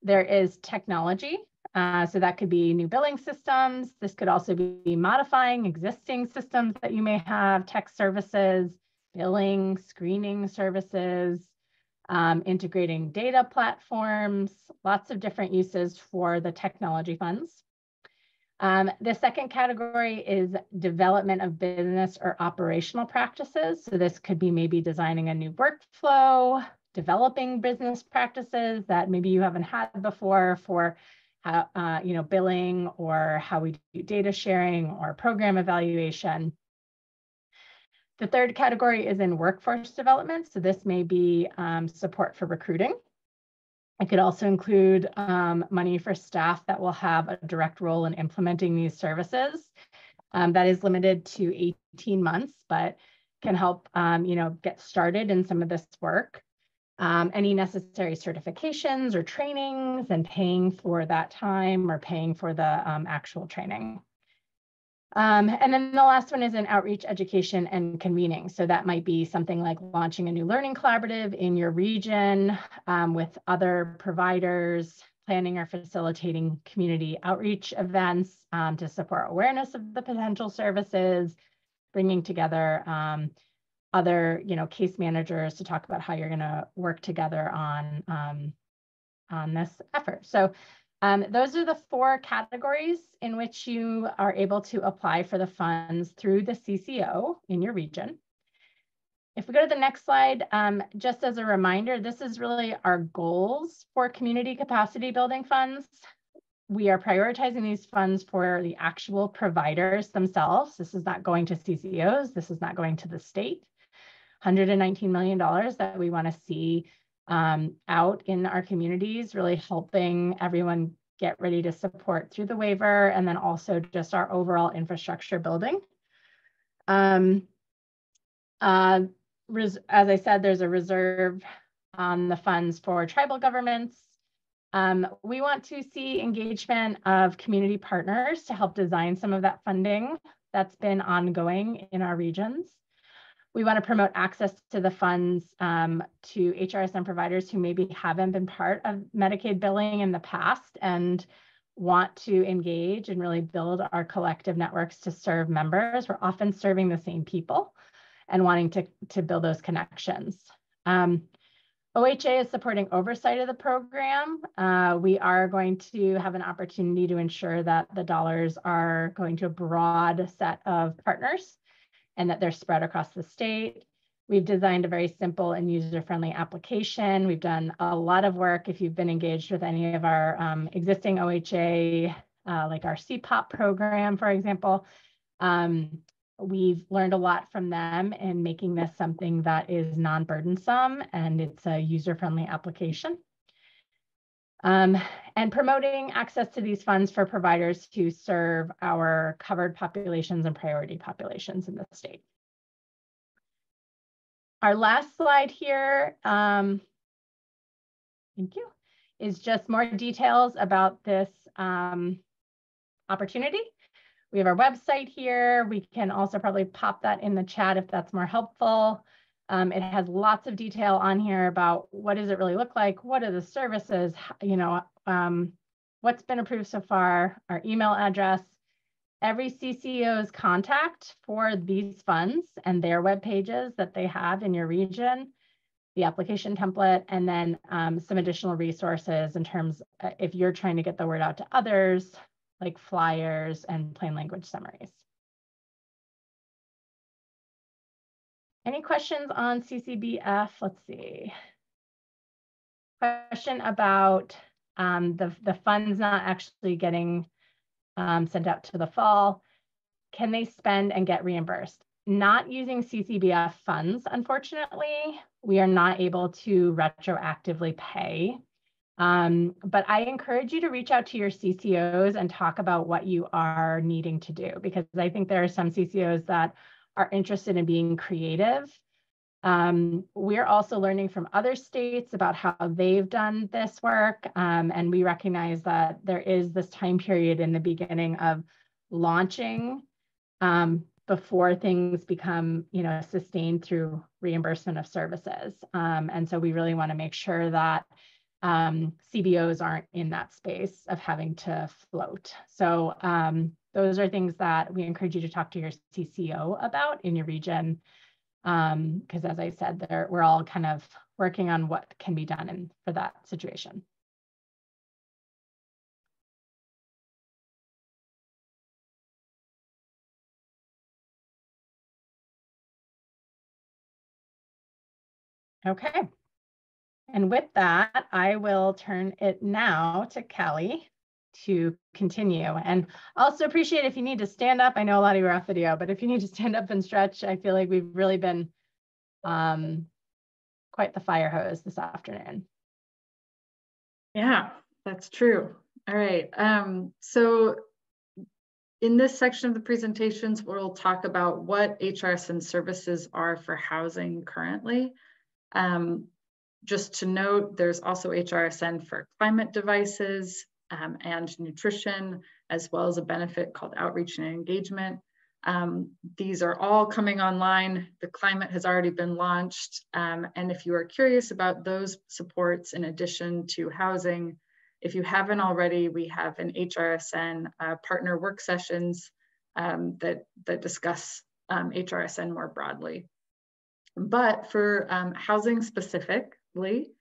There is technology, so that could be new billing systems. This could also be modifying existing systems that you may have, tech services, billing, screening services, integrating data platforms, lots of different uses for the technology funds. The second category is development of business or operational practices. So this could be maybe designing a new workflow, developing business practices that maybe you haven't had before for how, you know, billing, or how we do data sharing or program evaluation. The third category is in workforce development. So this may be support for recruiting. It could also include money for staff that will have a direct role in implementing these services. That is limited to 18 months, but can help you know, get started in some of this work. Any necessary certifications or trainings, and paying for that time, or paying for the actual training. And then the last one is in outreach, education, and convening. So that might be something like launching a new learning collaborative in your region with other providers, planning or facilitating community outreach events to support awareness of the potential services, bringing together other, you know, case managers to talk about how you're going to work together on this effort. So those are the 4 categories in which you are able to apply for the funds through the CCO in your region. If we go to the next slide, just as a reminder, this is really our goals for community capacity building funds. We are prioritizing these funds for the actual providers themselves. This is not going to CCOs. This is not going to the state. $119 million that we want to see out in our communities, really helping everyone get ready to support through the waiver, and then also just our overall infrastructure building. As I said, there's a reserve on the funds for tribal governments. We want to see engagement of community partners to help design some of that funding that's been ongoing in our regions. We want to promote access to the funds to HRSN providers who maybe haven't been part of Medicaid billing in the past and want to engage and really build our collective networks to serve members. We're often serving the same people and wanting to build those connections. OHA is supporting oversight of the program. We are going to have an opportunity to ensure that the dollars are going to a broad set of partners and that they're spread across the state. We've designed a very simple and user-friendly application. We've done a lot of work. If you've been engaged with any of our existing OHA, like our CPOP program, for example, we've learned a lot from them in making this something that is non-burdensome, and it's a user-friendly application. And promoting access to these funds for providers to serve our covered populations and priority populations in the state. Our last slide here, thank you, is just more details about this opportunity. We have our website here. We can also probably pop that in the chat if that's more helpful. It has lots of detail on here about what does it really look like, what are the services, you know, what's been approved so far, our email address, every CCO's contact for these funds and their web pages that they have in your region, the application template, and then some additional resources in terms if you're trying to get the word out to others, like flyers and plain language summaries. Any questions on CCBF? Let's see. Question about the funds not actually getting sent out to the fall, can they spend and get reimbursed? Not using CCBF funds, unfortunately, we are not able to retroactively pay. But I encourage you to reach out to your CCOs and talk about what you are needing to do, because I think there are some CCOs that are interested in being creative. We're also learning from other states about how they've done this work. And we recognize that there is this time period in the beginning of launching before things become, sustained through reimbursement of services. And so we really want to make sure that CBOs aren't in that space of having to float. So those are things that we encourage you to talk to your CCO about in your region. Because as I said, we're all kind of working on what can be done for that situation. Okay. And with that, I will turn it now to Callie to continue. And also appreciate if you need to stand up. I know a lot of you are off video, but if you need to stand up and stretch, I feel like we've really been quite the fire hose this afternoon. Yeah, that's true. All right. So in this section of the presentations, we'll talk about what HRSN services are for housing currently. Just to note, there's also HRSN for climate devices and nutrition, as well as a benefit called outreach and engagement. These are all coming online. The climate has already been launched. And if you are curious about those supports in addition to housing, if you haven't already, we have an HRSN partner work sessions that discuss HRSN more broadly. But for housing specifically,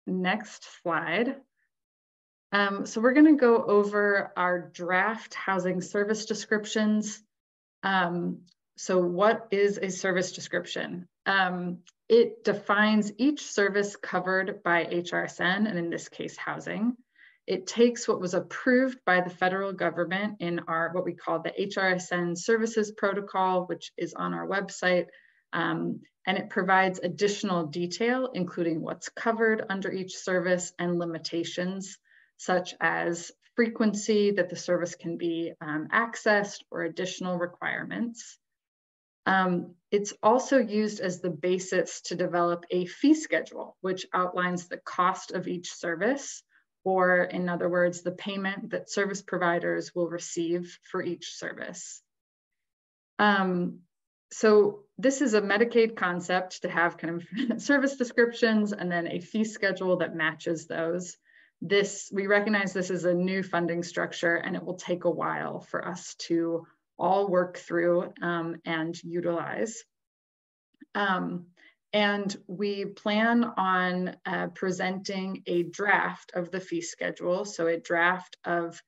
next slide. So we're going to go over our draft housing service descriptions. So what is a service description? It defines each service covered by HRSN, and in this case, housing. It takes what was approved by the federal government in our what we call the HRSN Services Protocol, which is on our website. And it provides additional detail, including what's covered under each service and limitations, such as frequency that the service can be accessed or additional requirements. It's also used as the basis to develop a fee schedule, which outlines the cost of each service, or in other words, the payment that service providers will receive for each service. So this is a Medicaid concept to have kind of service descriptions and then a fee schedule that matches those. We recognize this is a new funding structure, and it will take a while for us to all work through and utilize. And we plan on presenting a draft of the fee schedule. So a draft of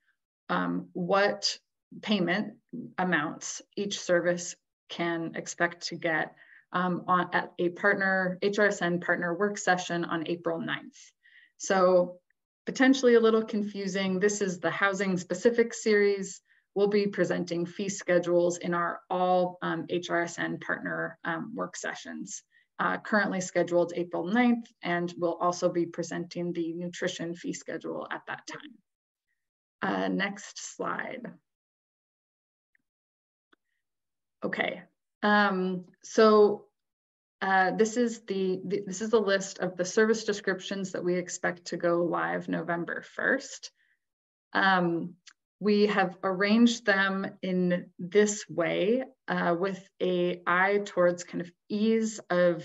what payment amounts each service can expect to get at a HRSN partner work session on April 9th. So potentially a little confusing. This is the housing specific series. We'll be presenting fee schedules in our all HRSN partner work sessions, currently scheduled April 9th, and we'll also be presenting the nutrition fee schedule at that time. Next slide. Okay, so this is the list of the service descriptions that we expect to go live November 1st. We have arranged them in this way with an eye towards kind of ease of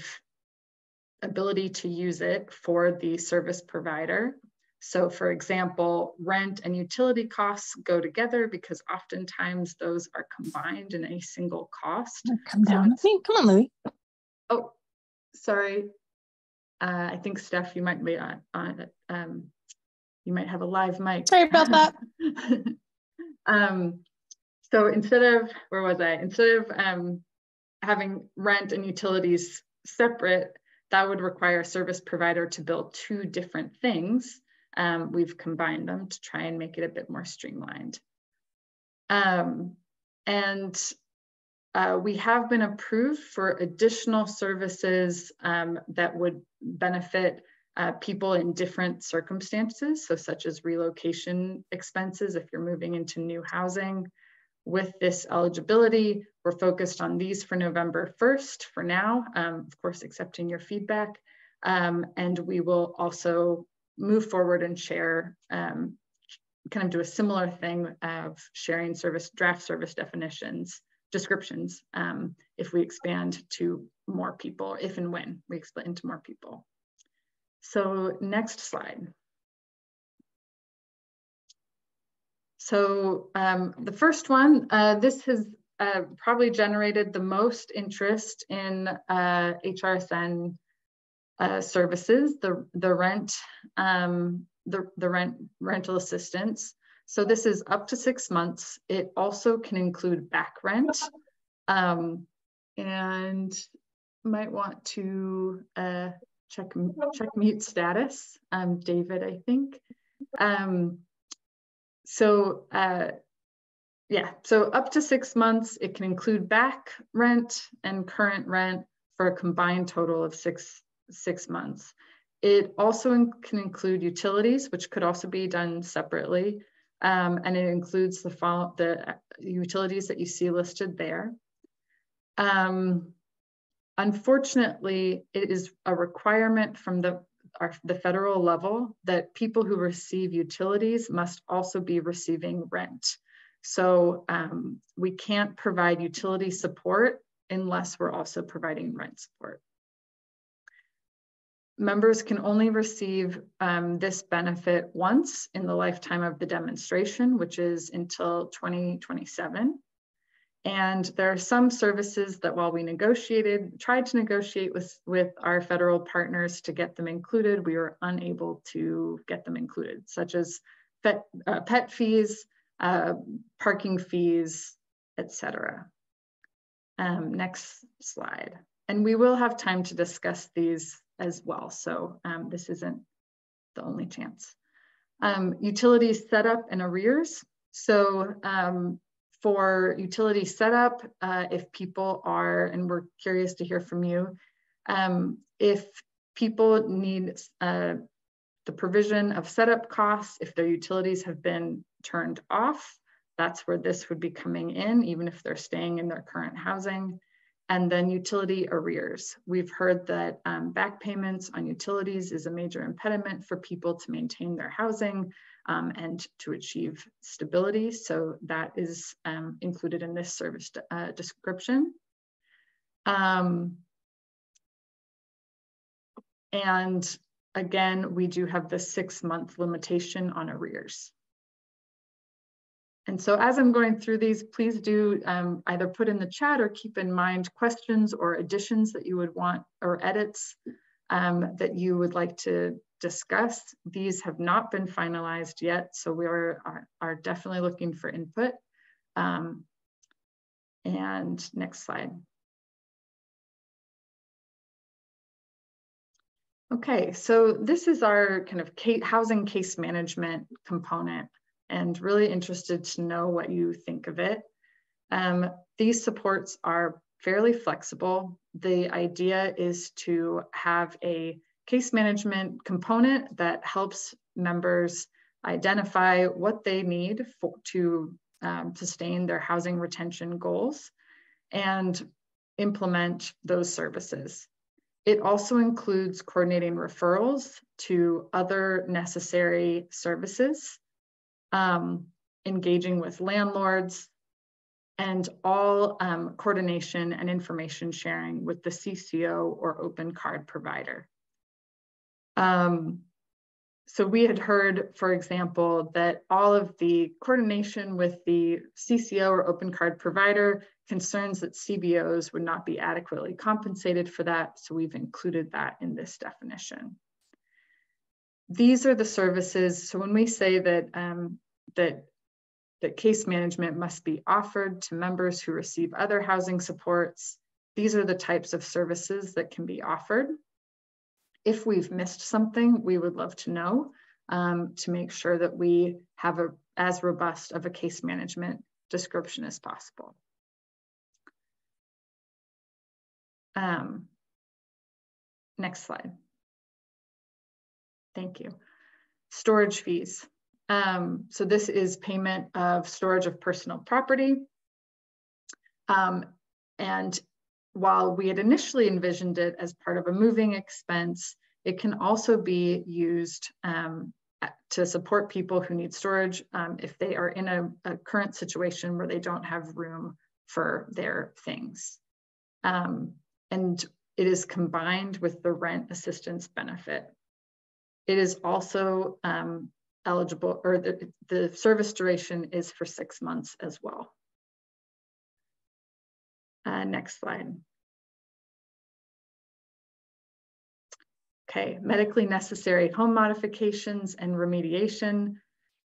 ability to use it for the service provider. So for example, rent and utility costs go together because oftentimes those are combined in a single cost. Come down with me. Come on, Louie. Oh, sorry. I think Steph, you might be on you might have a live mic. Sorry about that. So instead of, where was I? Instead of having rent and utilities separate, that would require a service provider to bill two different things. we've combined them to try and make it a bit more streamlined. We have been approved for additional services that would benefit people in different circumstances, so such as relocation expenses if you're moving into new housing. With this eligibility, we're focused on these for November 1st for now, of course, accepting your feedback. And we will also move forward and share, kind of do a similar thing of sharing draft service descriptions, if we expand to more people, if and when we expand to more people. So next slide. So the first one, this has probably generated the most interest in HRSN services, the rental assistance. So this is up to 6 months. It also can include back rent, and might want to check mute status, David, I think. Yeah, so up to 6 months, it can include back rent and current rent for a combined total of six months. It also can include utilities, which could also be done separately. And it includes the utilities that you see listed there. Unfortunately, it is a requirement from the federal level that people who receive utilities must also be receiving rent. So we can't provide utility support unless we're also providing rent support. Members can only receive this benefit once in the lifetime of the demonstration, which is until 2027. And there are some services that while we tried to negotiate with our federal partners to get them included, we were unable to get them included, such as pet fees, parking fees, etc. Next slide. And we will have time to discuss these as well. So this isn't the only chance. Utilities setup and arrears. So for utility setup, if people are, and we're curious to hear from you, if people need the provision of setup costs, if their utilities have been turned off, that's where this would be coming in, even if they're staying in their current housing. And then utility arrears. We've heard that back payments on utilities is a major impediment for people to maintain their housing and to achieve stability. So that is included in this service description. And again, we do have the 6-month limitation on arrears. And so as I'm going through these, please do either put in the chat or keep in mind questions or additions that you would want, or edits that you would like to discuss. These have not been finalized yet, so we are definitely looking for input. And next slide. Okay, so this is our kind of housing case management component, and really interested to know what you think of it. These supports are fairly flexible. The idea is to have a case management component that helps members identify what they need to sustain their housing retention goals and implement those services. It also includes coordinating referrals to other necessary services, engaging with landlords, and all coordination and information sharing with the CCO or open card provider. So we had heard, for example, that all of the coordination with the CCO or open card provider concerns that CBOs would not be adequately compensated for that. So we've included that in this definition. These are the services. So when we say that that case management must be offered to members who receive other housing supports, these are the types of services that can be offered. If we've missed something, we would love to know. to make sure that we have as robust of a case management description as possible. Next slide. Thank you. Storage fees. So this is payment of storage of personal property. And while we had initially envisioned it as part of a moving expense, it can also be used to support people who need storage if they are in a current situation where they don't have room for their things. And it is combined with the rent assistance benefit. It is also eligible, or the service duration is for 6 months as well. Next slide. Okay, medically necessary home modifications and remediation.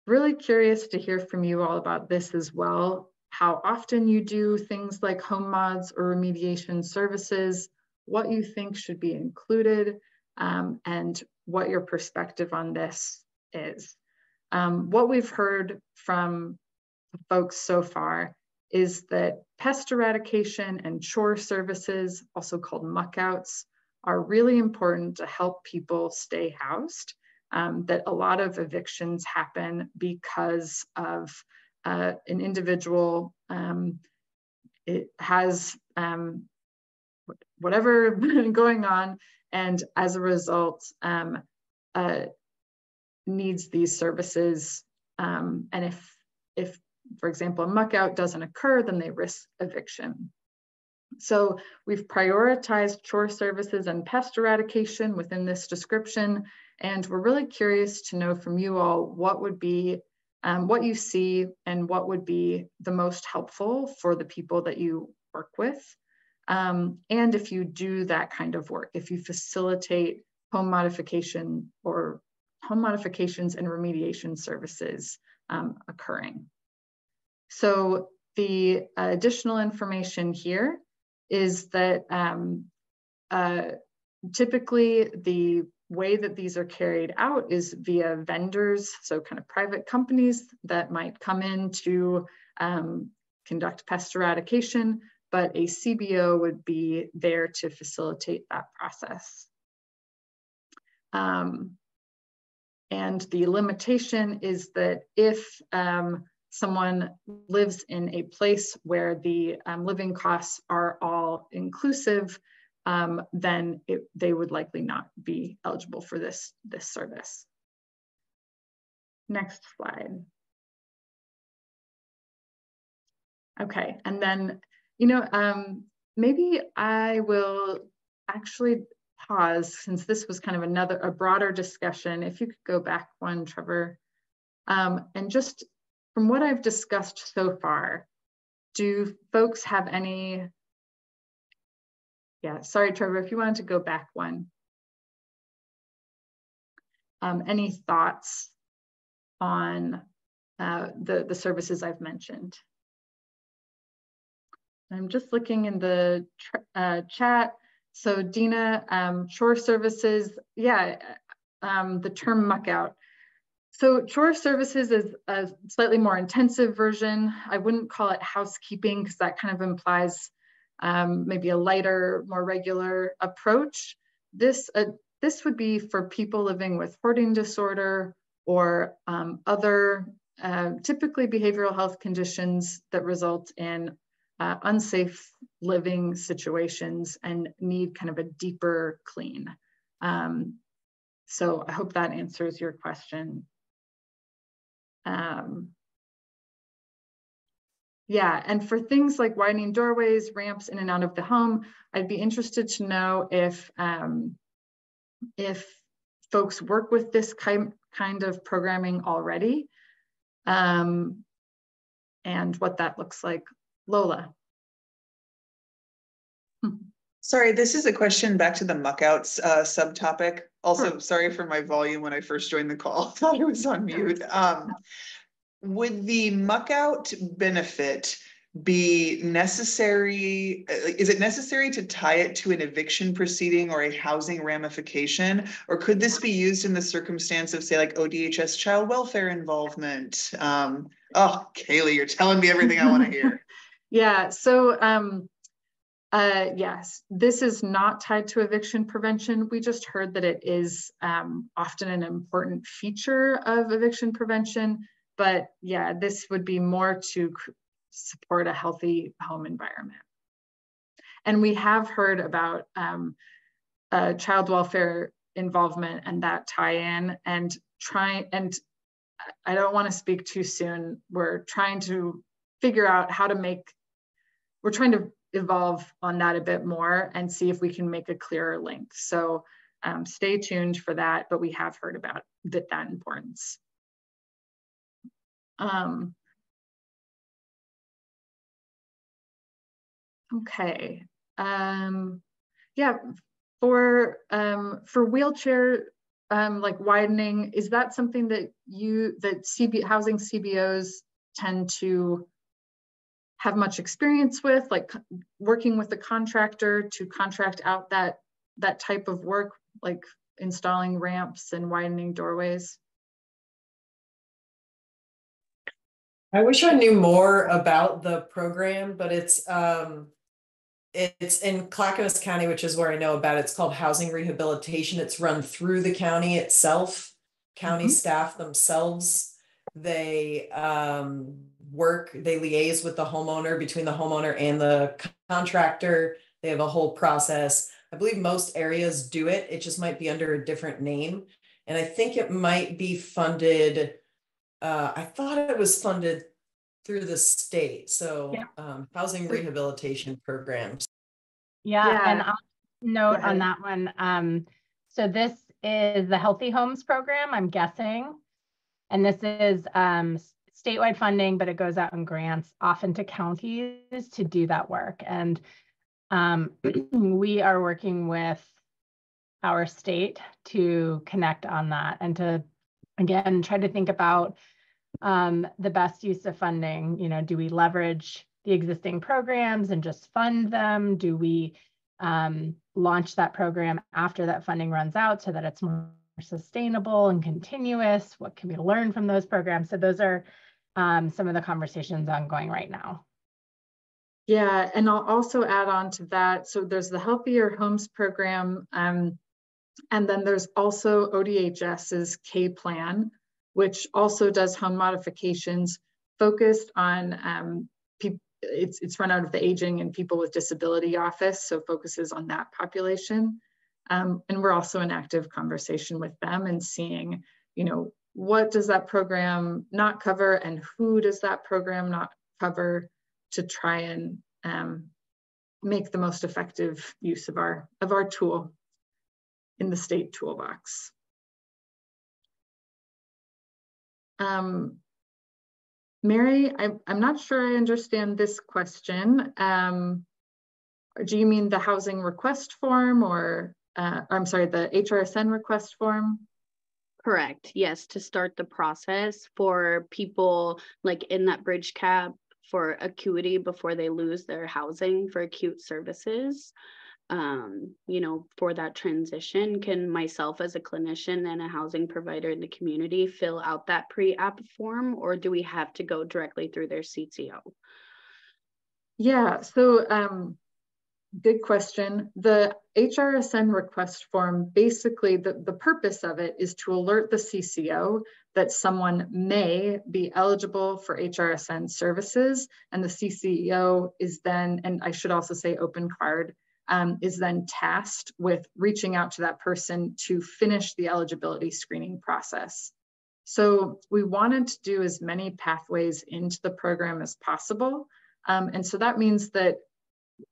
Really curious to hear from you all about this as well. How often you do things like home mods or remediation services, what you think should be included, and what your perspective on this is. What we've heard from folks so far is that pest eradication and chore services, also called muckouts, are really important to help people stay housed. That a lot of evictions happen because of an individual, it has whatever going on, and as a result needs these services. And if, for example, a muckout doesn't occur, then they risk eviction. So we've prioritized chore services and pest eradication within this description. And we're really curious to know from you all what would be, what you see and what would be the most helpful for the people that you work with. And if you do that kind of work, if you facilitate home modification or home modifications and remediation services occurring. So the additional information here is that typically the way that these are carried out is via vendors, so kind of private companies that might come in to conduct pest eradication, but a CBO would be there to facilitate that process. And the limitation is that if someone lives in a place where the living costs are all inclusive, then they would likely not be eligible for this service. Next slide. Okay, and then, maybe I will actually pause, since this was kind of a broader discussion. If you could go back one, Trevor, and just from what I've discussed so far, do folks have any, yeah, sorry, Trevor, if you wanted to go back one. Any thoughts on the services I've mentioned? I'm just looking in the chat. So Dina, chore services, yeah, the term muckout. So chore services is a slightly more intensive version. I wouldn't call it housekeeping because that kind of implies maybe a lighter, more regular approach. This would be for people living with hoarding disorder or other typically behavioral health conditions that result in unsafe living situations and need kind of a deeper clean. So I hope that answers your question. Yeah, and for things like widening doorways, ramps in and out of the home, I'd be interested to know if folks work with this kind of programming already, and what that looks like. Lola. Sorry, this is a question back to the muckouts subtopic. Also, Sure. Sorry for my volume when I first joined the call. I thought I was on mute. Would the muckout benefit be necessary? Is it necessary to tie it to an eviction proceeding or a housing ramification? Or could this be used in the circumstance of, say, like ODHS child welfare involvement? Oh, Kaylee, you're telling me everything I want to hear. Yeah, so yes, this is not tied to eviction prevention. We just heard that it is often an important feature of eviction prevention. But yeah, this would be more to support a healthy home environment. And we have heard about child welfare involvement and that tie-in, and I don't want to speak too soon. We're trying to figure out how to we're trying to evolve on that a bit more and see if we can make a clearer link. So stay tuned for that, but we have heard about that importance. Okay. Yeah, for wheelchair like widening, is that something that housing CBOs tend to have much experience with, like working with the contractor to contract out that type of work, like installing ramps and widening doorways? I wish I knew more about the program, but it's in Clackamas County, which is where I know about it. It's called housing rehabilitation. It's run through the county itself. County staff themselves, they liaise with the homeowner, between the homeowner and the contractor. They have a whole process. I believe most areas do it. It just might be under a different name. And I think it might be funded. I thought it was funded through the state. So yeah. Housing rehabilitation programs. Yeah, and I'll note on that one. So this is the Healthy Homes program, I'm guessing. And this is statewide funding, but it goes out in grants, often to counties to do that work. And we are working with our state to connect on that and to, again, try to think about the best use of funding. You know, do we leverage the existing programs and just fund them? Do we launch that program after that funding runs out so that it's more sustainable and continuous? What can we learn from those programs? So those are some of the conversations ongoing right now. Yeah, and I'll also add on to that. So there's the Healthier Homes program, and then there's also ODHS's K plan, which also does home modifications focused on it's run out of the Aging and People with Disability Office, so focuses on that population. And we're also in active conversation with them and seeing, you know, what does that program not cover and who does that program not cover, to try and make the most effective use of our tool in the state toolbox. Mary, I'm not sure I understand this question. Do you mean the housing request form, or I'm sorry, the HRSN request form? Correct. Yes, to start the process for people like in that bridge cap for acuity before they lose their housing for acute services. You know, for that transition, can myself as a clinician and a housing provider in the community fill out that pre-app form, or do we have to go directly through their CTO? Yeah, so good question. The HRSN request form, basically the purpose of it is to alert the CCO that someone may be eligible for HRSN services, and the CCO is then, and I should also say open card, is then tasked with reaching out to that person to finish the eligibility screening process. So we wanted to do as many pathways into the program as possible. And so that means that,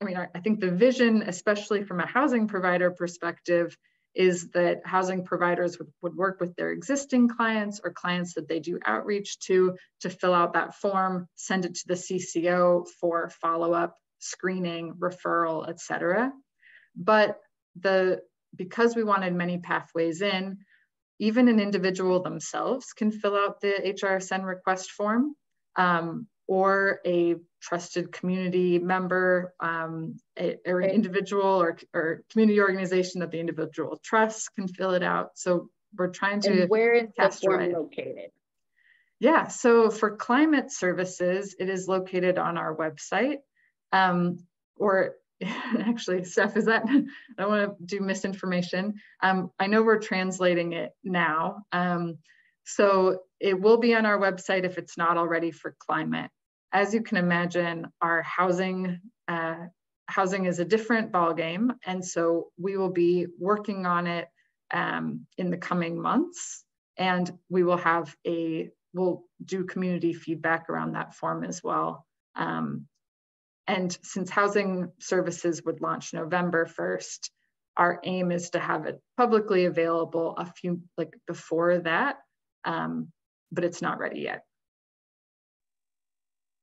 I mean, I think the vision, especially from a housing provider perspective, is that housing providers would work with their existing clients or clients that they do outreach to fill out that form, send it to the CCO for follow-up, screening, referral, et cetera. But because we wanted many pathways in, even an individual themselves can fill out the HRSN request form. or a trusted community member, or an individual or community organization that the individual trusts can fill it out. So we're trying to. And where is the form it. located? Yeah, so for climate services, it is located on our website. Or actually, Steph, is that, I don't want to do misinformation. I know we're translating it now. So it will be on our website if it's not already for climate. As you can imagine, our housing is a different ballgame. And so we will be working on it in the coming months. And we will have we'll do community feedback around that form as well. And since housing services would launch November 1st, our aim is to have it publicly available a few, like before that, but it's not ready yet.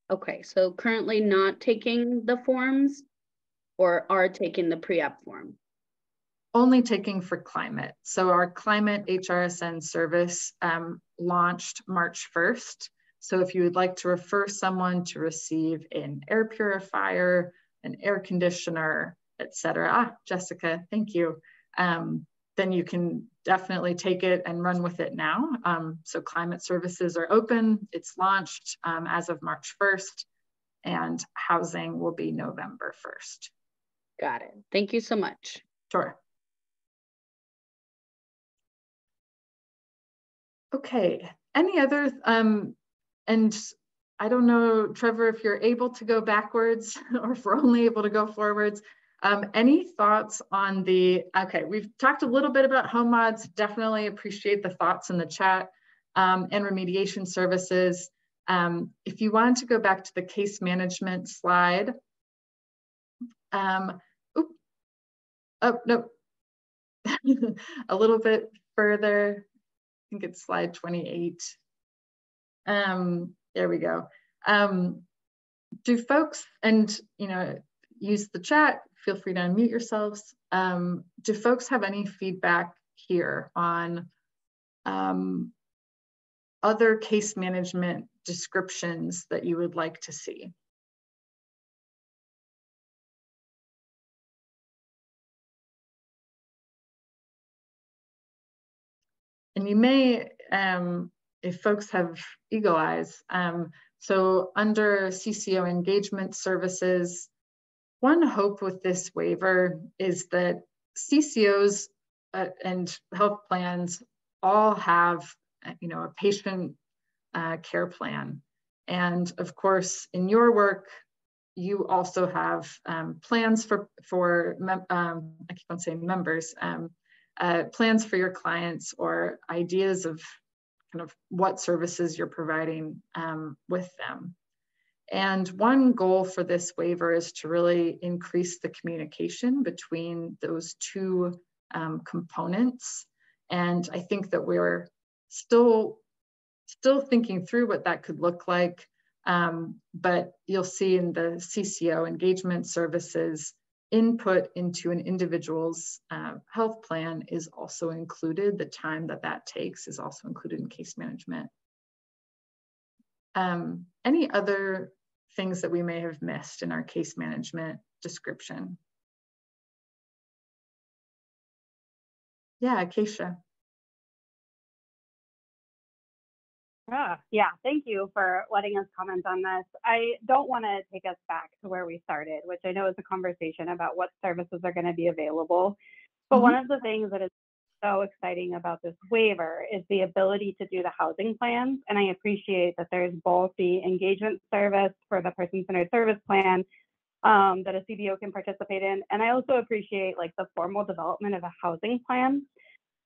Okay, so currently not taking the forms or are taking the pre-app form? Only taking for climate. So our climate HRSN service launched March 1st. So if you would like to refer someone to receive an air purifier, an air conditioner, etc. Jessica, thank you. Then you can definitely take it and run with it now. So climate services are open. It's launched as of March 1st, and housing will be November 1st. Got it. Thank you so much. Sure. Okay, any other, and I don't know, Trevor, if you're able to go backwards or if we're only able to go forwards. Any thoughts on okay, we've talked a little bit about home mods, definitely appreciate the thoughts in the chat, and remediation services. If you wanted to go back to the case management slide. Oh, no, a little bit further. I think it's slide 28. There we go. Do folks, and use the chat, feel free to unmute yourselves. Do folks have any feedback here on other case management descriptions that you would like to see? And you may, if folks have eagle eyes, so under CCO engagement services, one hope with this waiver is that CCOs and health plans all have, a patient care plan. And of course, in your work, you also have plans for I keep on saying members, plans for your clients or ideas of kind of what services you're providing with them. And one goal for this waiver is to really increase the communication between those two components. And I think that we're still thinking through what that could look like. But you'll see in the CCO engagement services, input into an individual's health plan is also included. The time that takes is also included in case management. Any other things that we may have missed in our case management description? Yeah, Acacia. Yeah, thank you for letting us comment on this. I don't want to take us back to where we started, which I know is a conversation about what services are going to be available. But one of the things that is so exciting about this waiver is the ability to do the housing plans. And I appreciate that there's both the engagement service for the person-centered service plan that a CBO can participate in. And I also appreciate like the formal development of a housing plan.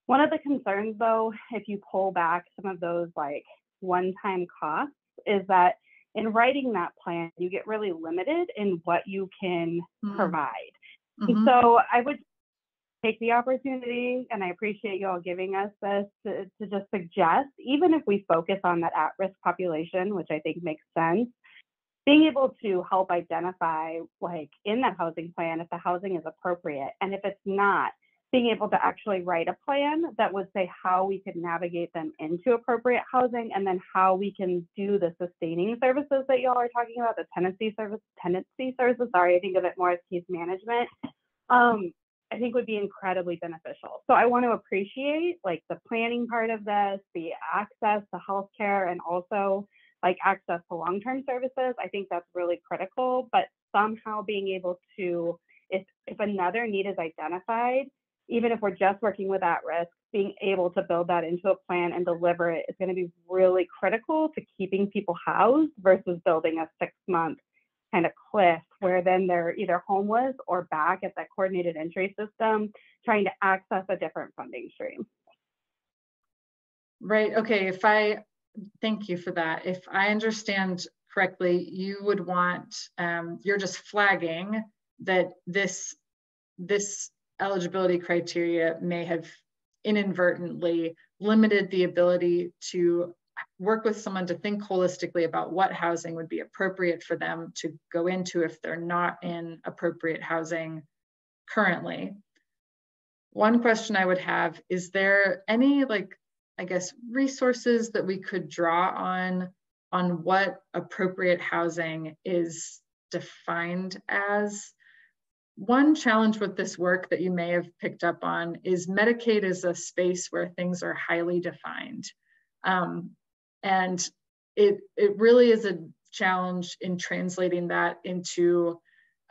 One of the concerns though, if you pull back some of those like one-time costs, is that in writing that plan, you get really limited in what you can provide. And so I would take the opportunity, and I appreciate you all giving us this, to just suggest, even if we focus on that at-risk population, which I think makes sense, being able to help identify, like in that housing plan, if the housing is appropriate, and if it's not, being able to actually write a plan that would say how we could navigate them into appropriate housing, and then how we can do the sustaining services that y'all are talking about, the tenancy services, sorry, I think of it more as case management, I think would be incredibly beneficial. So I want to appreciate like the planning part of this, the access to healthcare, and also like access to long-term services. I think that's really critical, but somehow being able to, if another need is identified, even if we're just working with at-risk, being able to build that into a plan and deliver it is going to be really critical to keeping people housed versus building a 6-month kind of cliff where then they're either homeless or back at that coordinated entry system trying to access a different funding stream. Right. Okay. Thank you for that. If I understand correctly, you would want, you're just flagging that this eligibility criteria may have inadvertently limited the ability to work with someone to think holistically about what housing would be appropriate for them to go into if they're not in appropriate housing currently. One question I would have, is there any, like, I guess, resources that we could draw on what appropriate housing is defined as? One challenge with this work that you may have picked up on is Medicaid is a space where things are highly defined. And it really is a challenge in translating that into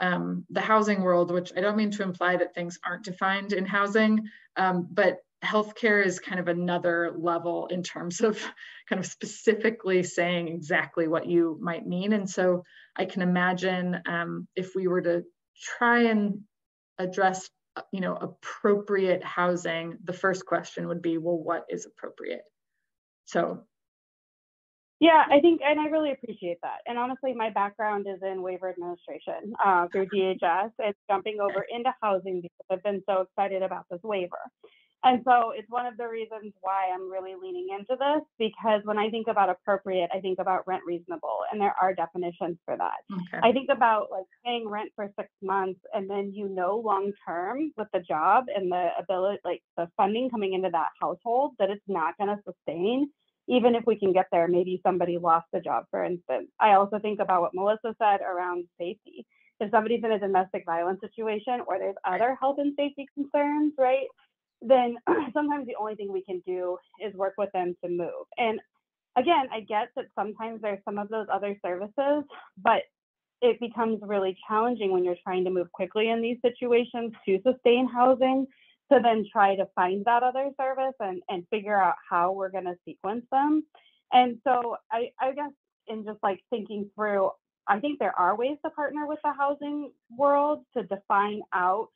the housing world, which I don't mean to imply that things aren't defined in housing, but healthcare is kind of another level in terms of kind of specifically saying exactly what you might mean. And so I can imagine if we were to try and address, appropriate housing, the first question would be, well, what is appropriate? So. Yeah, I think, and I really appreciate that. And honestly, my background is in waiver administration through DHS and jumping over into housing because I've been so excited about this waiver. And so it's one of the reasons why I'm really leaning into this, because when I think about appropriate, I think about rent reasonable, and there are definitions for that. Okay. I think about like paying rent for 6 months and then long term with the job and the ability, like the funding coming into that household, that it's not going to sustain, even if we can get there. Maybe somebody lost the job, for instance. I also think about what Melissa said around safety. If somebody's in a domestic violence situation or there's other health and safety concerns, right? Then sometimes the only thing we can do is work with them to move. And again, I get that sometimes there's some of those other services, but it becomes really challenging when you're trying to move quickly in these situations to sustain housing, to then try to find that other service and figure out how we're going to sequence them. And so I guess in just like thinking through, I think there are ways to partner with the housing world to define out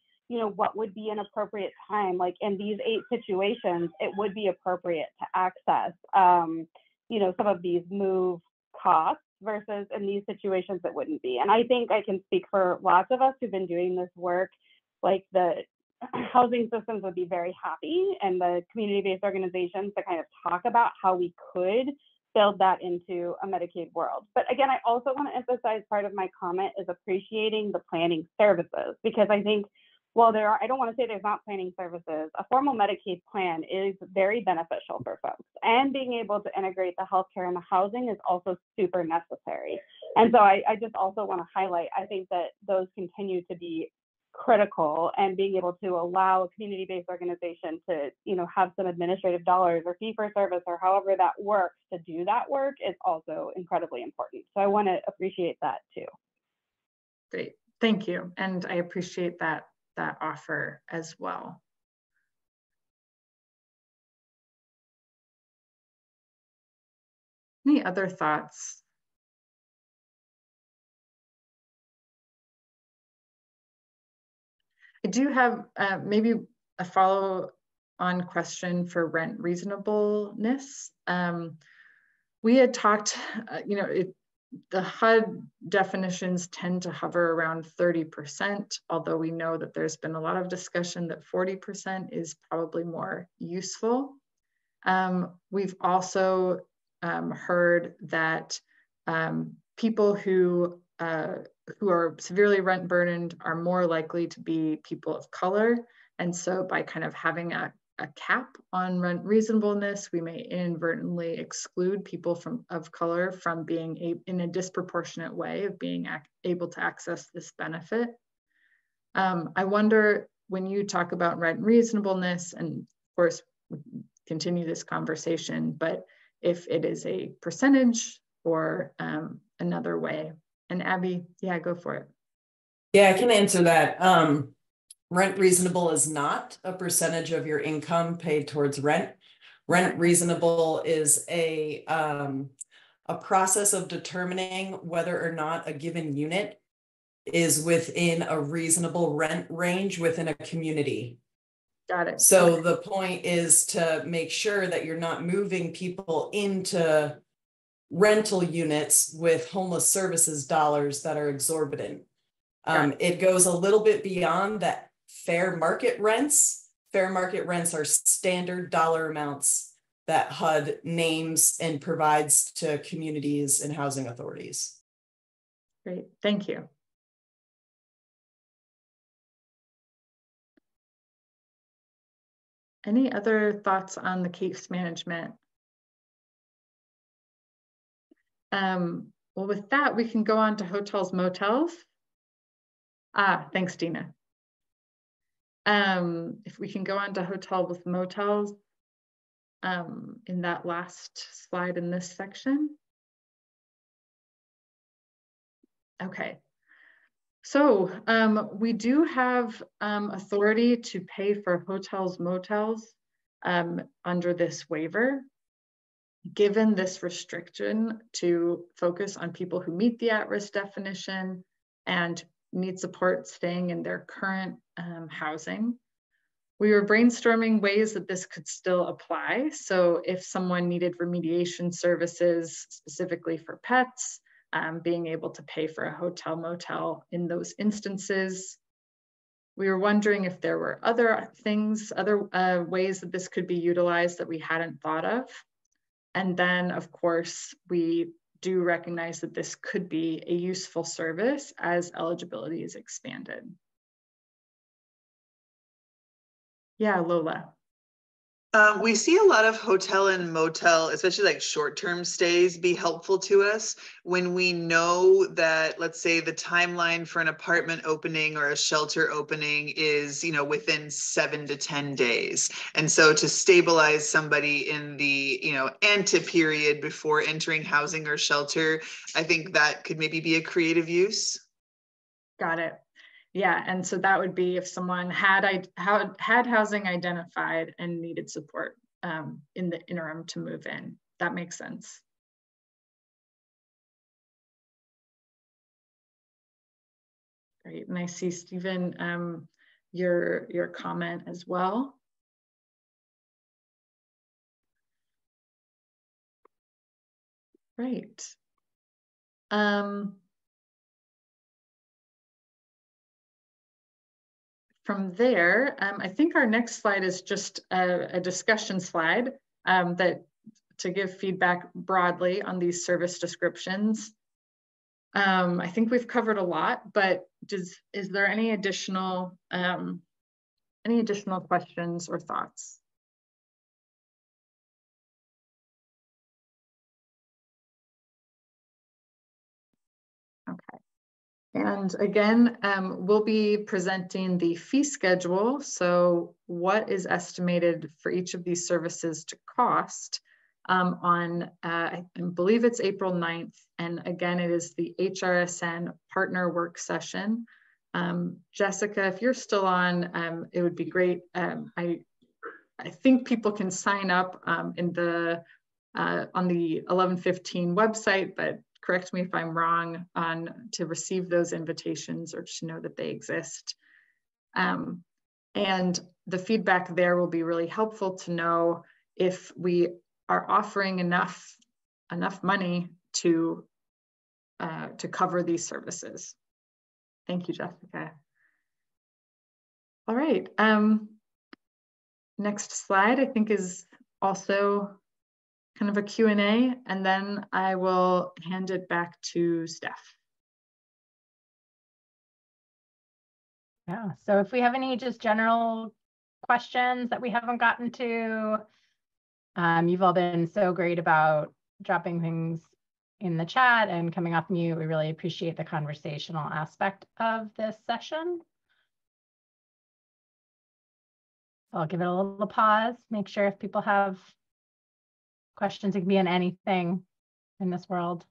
what would be an appropriate time. Like in these 8 situations, it would be appropriate to access, some of these move costs versus in these situations it wouldn't be. And I think I can speak for lots of us who've been doing this work, like the housing systems would be very happy and the community-based organizations to kind of talk about how we could build that into a Medicaid world. But again, I also want to emphasize part of my comment is appreciating the planning services, because I think while I don't want to say there's not planning services, a formal Medicaid plan is very beneficial for folks. And being able to integrate the healthcare and the housing is also super necessary. And so I just also want to highlight, I think that those continue to be critical, and being able to allow a community-based organization to, have some administrative dollars or fee for service or however that works to do that work is also incredibly important. So I want to appreciate that too. Great, thank you. And I appreciate that offer as well. Any other thoughts? I do have maybe a follow-on question for rent reasonableness. We had talked, the HUD definitions tend to hover around 30%, although we know that there's been a lot of discussion that 40% is probably more useful. We've also heard that people who are severely rent burdened are more likely to be people of color. And so by kind of having a cap on rent reasonableness, we may inadvertently exclude people of color from being in a disproportionate way of being able to access this benefit. I wonder, when you talk about rent reasonableness, and of course, continue this conversation, but if it is a percentage or another way. And Abby, yeah, go for it. Yeah, I can answer that. Rent reasonable is not a percentage of your income paid towards rent. Rent reasonable is a process of determining whether or not a given unit is within a reasonable rent range within a community. Got it. So okay. the point is to make sure that you're not moving people into rental units with homeless services dollars that are exorbitant. It goes a little bit beyond that. Fair market rents. Fair market rents are standard dollar amounts that HUD names and provides to communities and housing authorities. Great, thank you. Any other thoughts on the case management? Well, with that, we can go on to hotels, motels. Thanks, Dina. If we can go on to hotel with motels in that last slide in this section. Okay. So we do have authority to pay for hotels, motels under this waiver. Given this restriction to focus on people who meet the at-risk definition and need support staying in their current housing, we were brainstorming ways that this could still apply. So if someone needed remediation services specifically for pets, being able to pay for a hotel motel in those instances. We were wondering if there were other things, other ways that this could be utilized that we hadn't thought of. And then, of course, we do recognize that this could be a useful service as eligibility is expanded. Yeah, Lola. We see a lot of hotel and motel, especially like short-term stays, be helpful to us when we know that, let's say, the timeline for an apartment opening or a shelter opening is, within 7 to 10 days. And so to stabilize somebody in the, ante period before entering housing or shelter, I think that could maybe be a creative use. Got it. Yeah, and so that would be if someone had housing identified and needed support in the interim to move in. That makes sense. Great, and I see Stephen, your comment as well. Great. From there, I think our next slide is just a discussion slide that to give feedback broadly on these service descriptions. I think we've covered a lot, but is there any additional questions or thoughts? Okay. And again, we'll be presenting the fee schedule. So what is estimated for each of these services to cost on, I believe it's April 9th. And again, it is the HRSN partner work session. Jessica, if you're still on, it would be great. I think people can sign up on the 1115 website, but correct me if I'm wrong, to receive those invitations or to know that they exist. And the feedback there will be really helpful to know if we are offering enough money to cover these services. Thank you, Jessica. All right. Next slide, I think, is also kind of a Q&A, and then I will hand it back to Steph. Yeah, so if we have any just general questions that we haven't gotten to. You've all been so great about dropping things in the chat and coming off mute. We really appreciate the conversational aspect of this session. I'll give it a little pause, make sure if people have questions, it can be on anything in this world.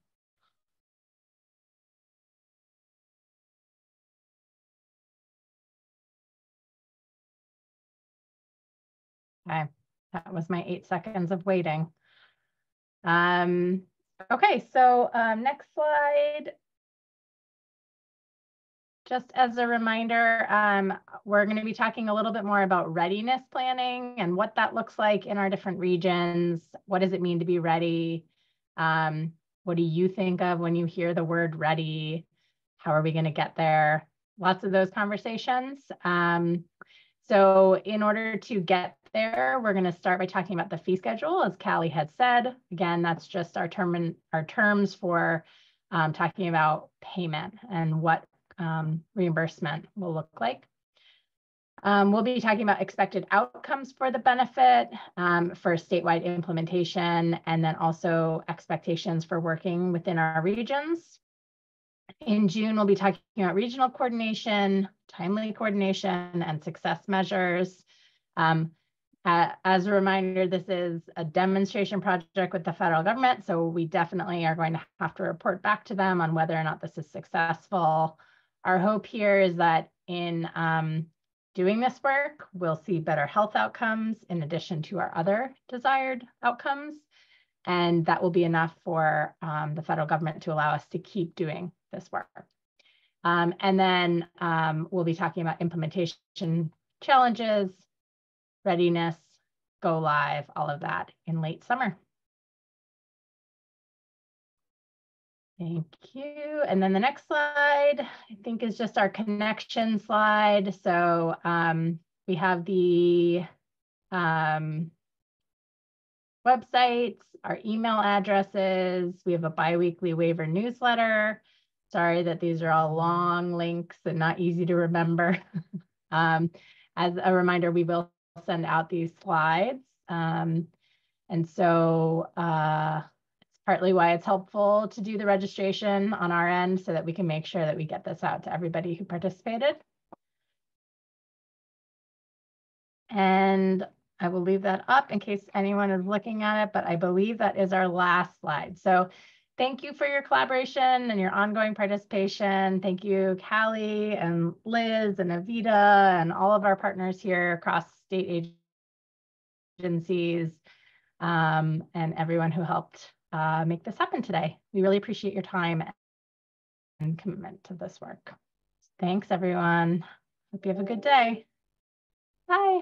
Okay, that was my 8 seconds of waiting. Okay, so next slide. Just as a reminder, we're going to be talking a little bit more about readiness planning and what that looks like in our different regions. What does it mean to be ready? What do you think of when you hear the word ready? How are we going to get there? Lots of those conversations. So in order to get there, we're going to start by talking about the fee schedule, as Callie had said. Again, that's just our terms for talking about payment and what reimbursement will look like. We'll be talking about expected outcomes for the benefit for statewide implementation, and then also expectations for working within our regions. In June, we'll be talking about regional coordination, timely coordination, and success measures. As a reminder, this is a demonstration project with the federal government, so we definitely are going to have to report back to them on whether or not this is successful. Our hope here is that in doing this work, we'll see better health outcomes in addition to our other desired outcomes, and that will be enough for the federal government to allow us to keep doing this work. And then we'll be talking about implementation challenges, readiness, go live, all of that in late summer. Thank you. And then the next slide, I think, is just our connection slide. So we have the websites, our email addresses. We have a biweekly waiver newsletter. Sorry that these are all long links and not easy to remember. As a reminder, we will send out these slides. And so it's partly why it's helpful to do the registration on our end so that we can make sure that we get this out to everybody who participated. And I will leave that up in case anyone is looking at it, but I believe that is our last slide. So thank you for your collaboration and your ongoing participation. Thank you, Callie and Liz and Avita and all of our partners here across state agencies and everyone who helped make this happen today. We really appreciate your time and commitment to this work. Thanks, everyone. Hope you have a good day. Bye.